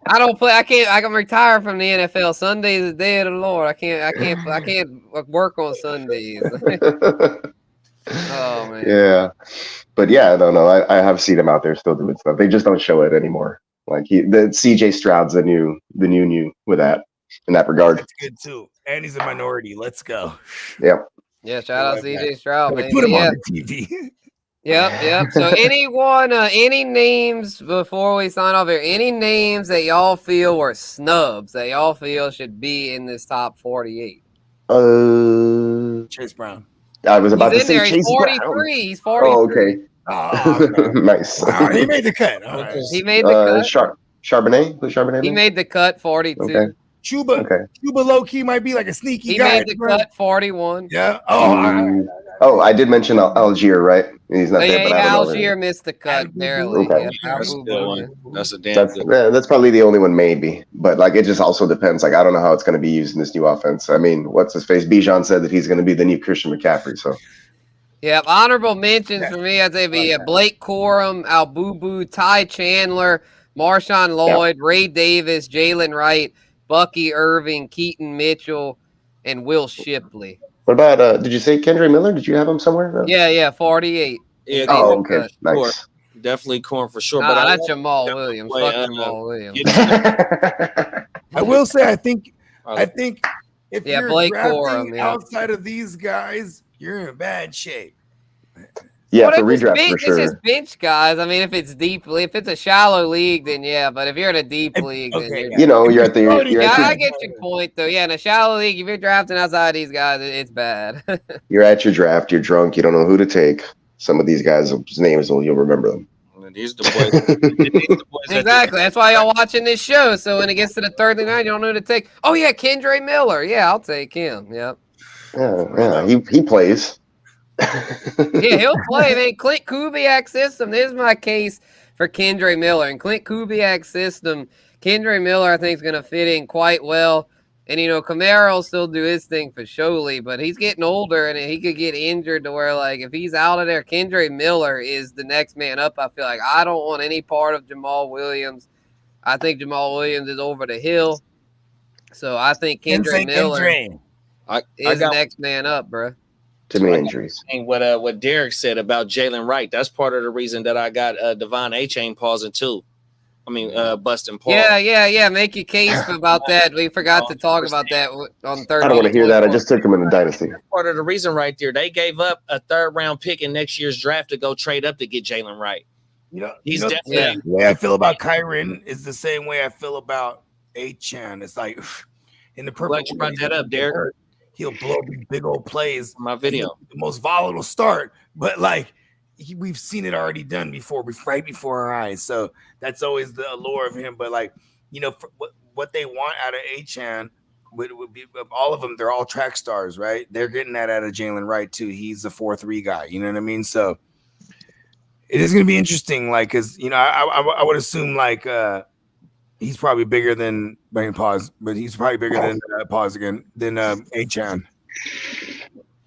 I don't play. I can retire from the NFL. Sunday is the day of the Lord. I can't work on Sundays. Oh man.
Yeah, but yeah, I don't know. I have seen him out there still doing stuff. They just don't show it anymore. Like the CJ Stroud's the new with that in that regard.
That's good too. And he's a minority. Let's go.
Yep.
Yeah. Shout out CJ Stroud.
Put him on the TV.
Yep. So anyone, any names before we sign off here? Any names that y'all feel were snubs that y'all feel should be in this top 48?
Chase Brown.
I was about to
He's in
say
there. He's
Chase
43.
Brown.
He's 43.
Oh, okay. Nice.
He made the cut. All right.
He made the cut.
Charbonnet? Who's Charbonnet?
He made the cut, 42.
Okay.
Chuba low key might be like a sneaky
He
guy.
made the cut, 41.
Yeah. Oh,
I did mention Algier, right? He's not there, but I don't know.
Algier missed the cut barely.
Okay.
Yeah,
That's a damn good.
That's probably the only one, maybe. But like, it just also depends. Like, I don't know how it's going to be used in this new offense. I mean, what's his face? Bijan said that he's going to be the new Christian McCaffrey. So.
Yeah, honorable mentions for me, I'd say be Blake Corum, Albubu, Ty Chandler, Marshawn Lloyd, Ray Davis, Jalen Wright, Bucky Irving, Keaton Mitchell, and Will Shipley.
What about, did you say Kendra Miller? Did you have him somewhere? No?
Yeah, 48.
Yeah,
okay. Nice.
Definitely Corn for sure.
But
But
that's Jamal Williams. Fuck Jamal Williams.
I will say, I think if you're
Blake
drafting
Corum,
outside of these guys, you're in bad shape.
Yeah, for redraft for sure.
It's just bench guys. I mean, if it's a shallow league, then yeah. But if you're in a deep league, then
you're at the.
I get your point though. Yeah, in a shallow league, if you're drafting outside these guys, it's bad.
You're at your draft. You're drunk. You don't know who to take. Some of these guys' names, you'll remember them.
These the boys.
Exactly. That's why y'all watching this show. So when it gets to the 39, you don't know who to take. Oh yeah, Kendre Miller. Yeah, I'll take him. Yep.
Yeah. He plays.
Yeah, he'll play. Man, Clint Kubiak's system. This is my case for Kendre Miller. And Clint Kubiak's system, Kendre Miller, I think, is going to fit in quite well. And, Camaro will still do his thing for surely, but he's getting older and he could get injured to where, like, if he's out of there, Kendre Miller is the next man up. I feel like I don't want any part of Jamal Williams. I think Jamal Williams is over the hill. So I think Kendre Miller is the next man up, bro.
Too many injuries.
What Derek said about Jalen Wright, that's part of the reason that I got Devon A-Chain pausing too. I mean, busting Paul.
Yeah. Make your case about that. We forgot to talk about that on third.
I don't want to hear that. I just took him in the dynasty.
Part of the reason right there. They gave up a 3rd round pick in next year's draft to go trade up to get Jalen Wright. He's definitely.
The way I feel about Kyron is the same way I feel about A-Chan. It's like in the perfect.
Glad you brought that up, Derek.
He'll blow these big old plays.
My video.
The most volatile start, but like we've seen it already done before, right before our eyes. So that's always the allure of him. But like, for what they want out of A-Chan would be all of them. They're all track stars, right? They're getting that out of Jalen Wright too. He's a 4.3 guy. You know what I mean? So it is going to be interesting. Like, cause I would assume like, he's probably bigger than he's probably bigger than than A-Chan.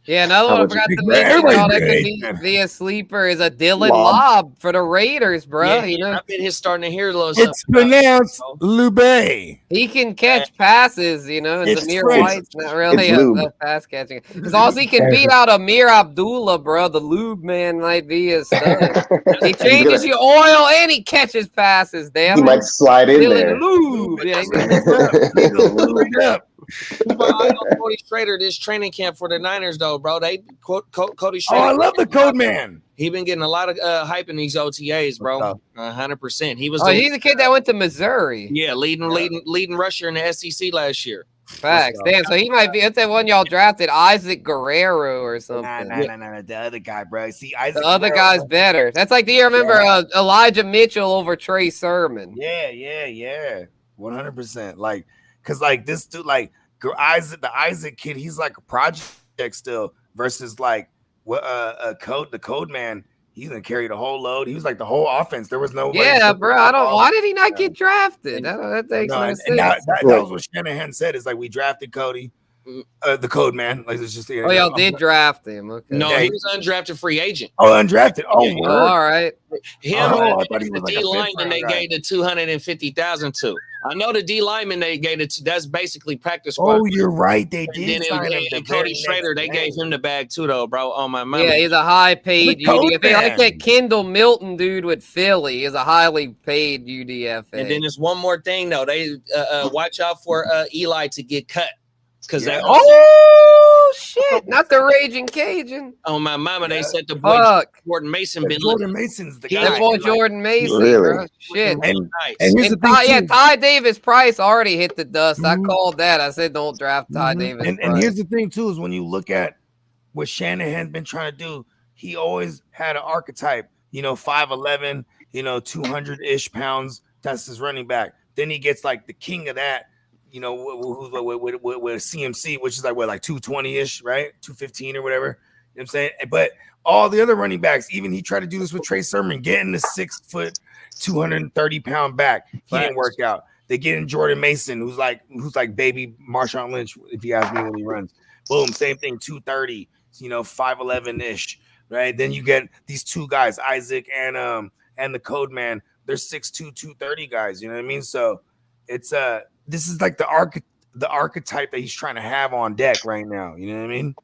Yeah, another one I forgot to mention. That could be a sleeper is a Dylan Lobb for the Raiders, bro.
I've been starting to hear a little.
It's pronounced Lube.
He can catch passes, and Zamir White's not really a pass catching. Because also he can beat out Amir Abdullah, bro. The Lube man might be a stud. He changes your oil and he catches passes. Damn,
he might slide in
Dylan
there.
Lube.
Yeah,
I know Cody Schrader this training camp for the Niners though, bro. They Cody Schrader.
Oh, I love the code man.
He been getting a lot of hype in these OTAs, bro. 100%. He was.
He's the kid that went to Missouri.
Yeah, leading rusher in the SEC last year.
Facts. Damn. So he might be. That's that one y'all drafted, Isaac Guerrero or something.
No. The other guy, bro. See, Isaac.
The other guy's better. That's like, do you remember Elijah Mitchell over Trey Sermon?
Yeah. 100%. Like, cause like this dude, like the Isaac kid, he's like a project still versus like the code man. He's gonna carry the whole load. He was like the whole offense. There was no.
Yeah, bro. Why did he not get drafted? That makes no sense.
That was what Shanahan said. Is like we drafted Cody, the code man. Like it's just.
Y'all did draft him. Okay.
No, he was undrafted free agent.
Oh, undrafted. Oh,
yeah. All right.
I thought he was
the D lineman they gave the $250,000 to. I know the D lineman they gave it to. That's basically practice squad.
Oh, you're right. They did.
And Cody Schrader, they gave him the bag too, though, bro. On my mind.
Yeah, he's a high paid UDFA. Like that Kendall Milton dude with Philly is a highly paid UDFA.
And then there's one more thing though. They watch out for Eli to get cut because they.
Oh shit! Not the Raging Cajun.
Oh my mama! They said the boy Jordan Mason been.
Jordan Mason's the guy.
That boy Jordan Mason.
Really?
Bro. Shit.
And here's the thing,
Ty Davis Price already hit the dust. I called that. I said don't draft Ty Davis.
And here's the thing too is when you look at what Shanahan's been trying to do. He always had an archetype, 5'11", 200-ish pounds. That's his running back. Then he gets like the king of that, with CMC, which is like 220-ish, right? 215 or whatever. You know what I'm saying? But all the other running backs, even he tried to do this with Trey Sermon, getting the 6 foot, 230-pound back. He didn't work out. They get in Jordan Mason, who's like baby Marshawn Lynch, if you ask me, when he runs. Boom, same thing, 230, 5'11-ish, right? Then you get these two guys, Isaac and the Code Man. They're 6'2", 230 guys. You know what I mean? So it's this is like the archetype that he's trying to have on deck right now. You know what I mean?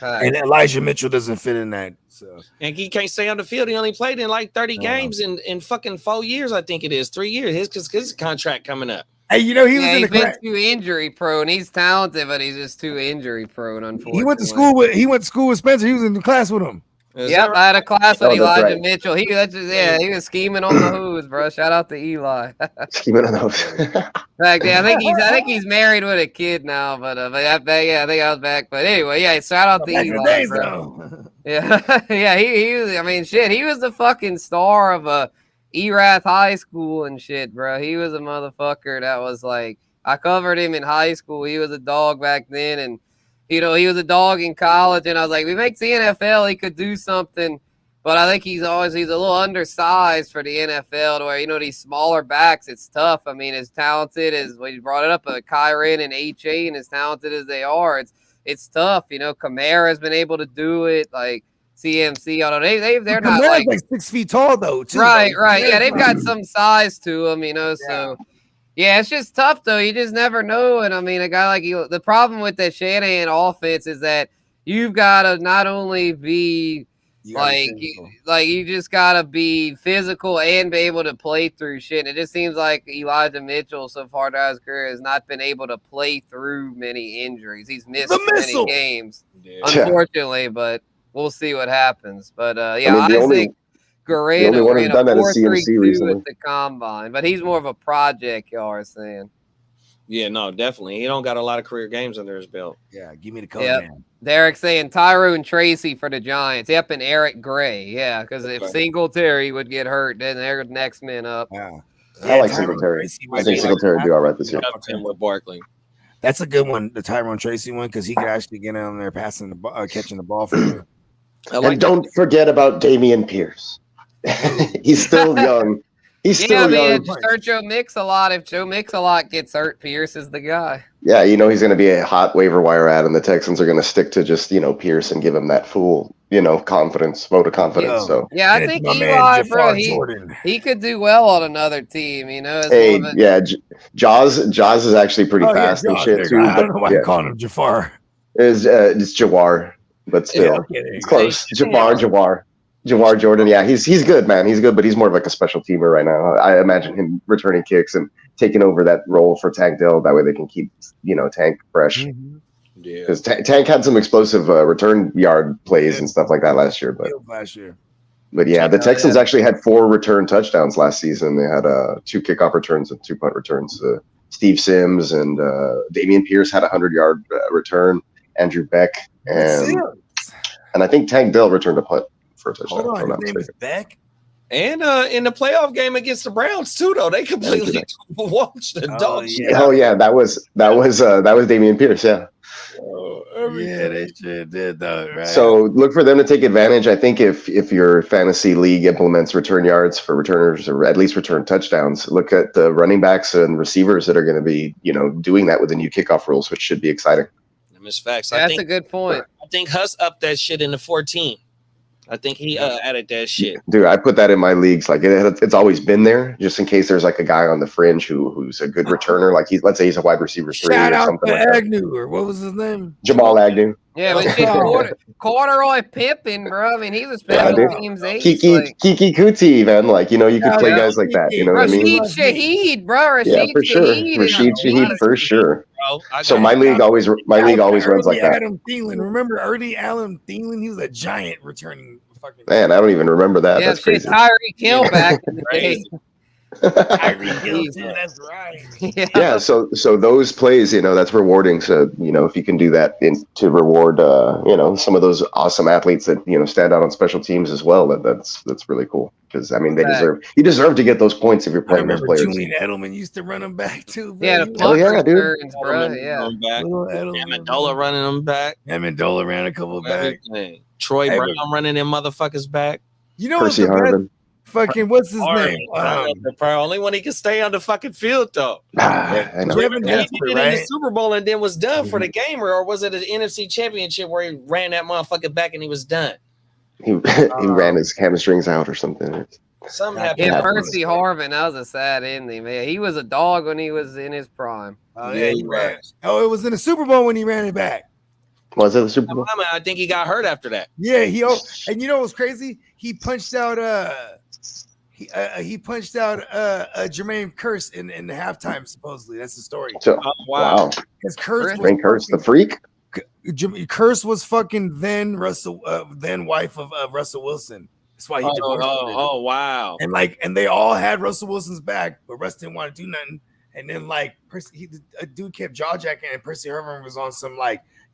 And Elijah Mitchell doesn't fit in that. So
and he can't stay on the field. He only played in like 30 games in fucking 4 years. I think it is 3 years. His contract coming up.
Hey, he was
been too injury prone. He's talented, but he's just too injury prone. Unfortunately,
he went to school with Spencer. He was in the class with him.
Yep, I had a class with Elijah Mitchell. He was scheming on the hooves, bro. Shout out to Eli.
Scheming on the hooves.
I think he's married with a kid now, but I think I was back. But anyway, shout out to Eli, bro. Yeah, he was. I mean, shit, he was the fucking star of Erath High School and shit, bro. He was a motherfucker that was like, I covered him in high school. He was a dog back then, and he was a dog in college, and I was like, if he makes the NFL, he could do something. But I think he's a little undersized for the NFL, to where, these smaller backs, it's tough. I mean, as talented as we brought it up, Kyren and HA, and as talented as they are, it's tough. Kamara's been able to do it, like CMC, although they're not like
6 feet tall though, too.
Right. Yeah, they've got some size to them, so. Yeah, it's just tough, though. You just never know. And, I mean, a guy like you, the problem with that Shanahan offense is that you've got to not only be, you just got to be physical and be able to play through shit. And it just seems like Elijah Mitchell, so far throughout his career, has not been able to play through many injuries. He's missed many games, unfortunately, but we'll see what happens. But, I think Guerrero ran a 4.32 at the combine, but he's more of a project, y'all are saying.
Yeah, no, definitely. He don't got a lot of career games under his belt.
Yeah, give me the code, man.
Derek saying Tyrone Tracy for the Giants. Yep, and Eric Gray. Yeah, because if Singletary would get hurt, then they're the next man up.
Yeah. I like Singletary. I think Singletary would do all right this year.
With Barkley.
That's a good one, the Tyrone Tracy one, because he could actually get on there passing the ball, catching the ball for you.
And don't forget about Damian Pierce. He's still young. He's still young.
Start Joe Mix-a-Lot. If Joe Mix-a-Lot gets hurt, Pierce is the guy.
Yeah, he's going to be a hot waiver wire ad, and the Texans are going to stick to just, Pierce and give him that full, confidence, vote of confidence. So
yeah, I think Eli, bro, he could do well on another team.
Jaws is actually pretty fast and shit too.
I don't know why I'm calling him Jafar.
It's Jawar, but still, it's close. Jawar Jordan, yeah, he's good, man. He's good, but he's more of like a special teamer right now. I imagine him returning kicks and taking over that role for Tank Dell. That way they can keep, Tank fresh.
Mm-hmm.
Yeah, because Tank had some explosive return yard plays and stuff like that last year. But yeah, the Texans actually had 4 return touchdowns last season. They had 2 kickoff returns and 2 punt returns. Steve Sims and Damian Pierce had a 100-yard return. Andrew Beck and I think Tank Dell returned a punt.
Hold on, his name is Beck.
And in the playoff game against the Browns too, though, they completely watched the dog shit.
Oh yeah, that was Damian Pierce. Yeah.
Yeah, they sure did though. Right.
So look for them to take advantage. I think if your fantasy league implements return yards for returners or at least return touchdowns, look at the running backs and receivers that are going to be doing that with the new kickoff rules, which should be exciting.
Miss Facts.
That's a good point.
I think Huss upped that shit in the 14. I think he added that shit.
Dude, I put that in my leagues. Like it's always been there, just in case there's like a guy on the fringe who's a good returner. Like let's say he's a wide receiver 3 or something like
Agnew, or what was his name?
Jamal Agnew.
Yeah, but Corduroy Pippen, bro. I mean, he's a special teams ace.
Kiki Kuti, man. Like you could play guys like that. You know what I mean?
Rashid Shaheed, bro.
Yeah, for sure. Rashid Shaheed for sure. So my league always runs like that.
Adam Thielen, remember early Adam Thielen? He was a giant returning.
Man, I don't even remember that. That's crazy.
Tyreek Hill back in the day.
Tyreek Hill too. That's right.
Yeah, so those plays, that's rewarding. So, if you can do that to reward, some of those awesome athletes that stand out on special teams as well, that's really cool. Because I mean, you deserve to get those points if you're
I
playing those
remember
players.
Julian Edelman used to run them back too. Bro.
Yeah, the punt returns, bro. Yeah,
Amendola running them back.
Amendola ran a couple back.
Troy Brown running them motherfuckers back.
You know
Percy Harvin.
Fucking what's his name?
The only one he can stay on the fucking field though.
I know.
He did it in the Super Bowl and then was done for the game, or was it an NFC Championship where he ran that motherfucker back and he was done?
He ran his hamstrings out or something.
Something happened.
Yeah, Percy Harvin, that was a sad ending, man. He was a dog when he was in his prime.
Oh yeah, he ran. Oh, it was in the Super Bowl when he ran it back.
Was it the Super Bowl?
I think he got hurt after that.
Yeah, and you know what's crazy? He punched out Jermaine Curse in the halftime. Supposedly, that's the story.
So, wow.
Because Curse,
the freak.
Curse was fucking then wife of Russell Wilson. That's why he divorced.
Oh wow!
And they all had Russell Wilson's back, but Russ didn't want to do nothing. And then a dude kept jaw jacking, and Percy Harvin was on some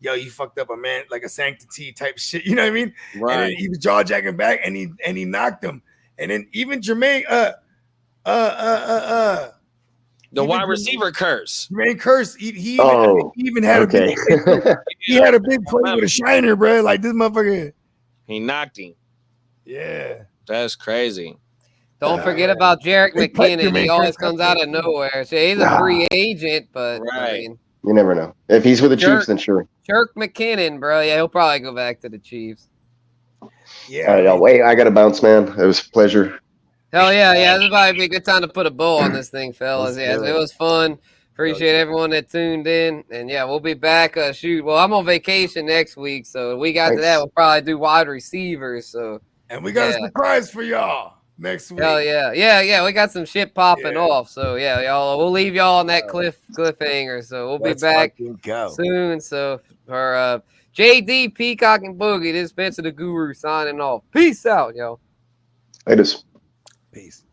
yo, you fucked up a man, like a sanctity type shit. You know what I mean? Right. And then he was jaw jacking back, and he knocked him. And then even Jermaine,
the wide receiver Curse.
Jermaine Curse. He even had a big play with a shiner, bro. Like this motherfucker.
He knocked him.
Yeah,
that's crazy.
Don't forget about Jerick McKinnon. He always comes out of nowhere. So he's a free agent, but I mean,
you never know. If he's with the Chiefs, then sure.
Jerick McKinnon, bro. Yeah, he'll probably go back to the Chiefs.
Yeah.
All right, wait, I got to bounce, man. It was a pleasure.
Hell yeah. This would probably be a good time to put a bow on this thing, fellas. Yeah, it was fun. Appreciate everyone that tuned in. And yeah, we'll be back. Well, I'm on vacation next week. So we got to that. We'll probably do wide receivers. So.
And we got a surprise for y'all next week.
Hell yeah. Yeah. We got some shit popping off. So yeah, y'all, we'll leave y'all on that cliffhanger. So we'll be back soon. So for JD, Peacock, and Boogie, this is Spencer the Guru signing off. Peace out, y'all.
Latest.
Peace.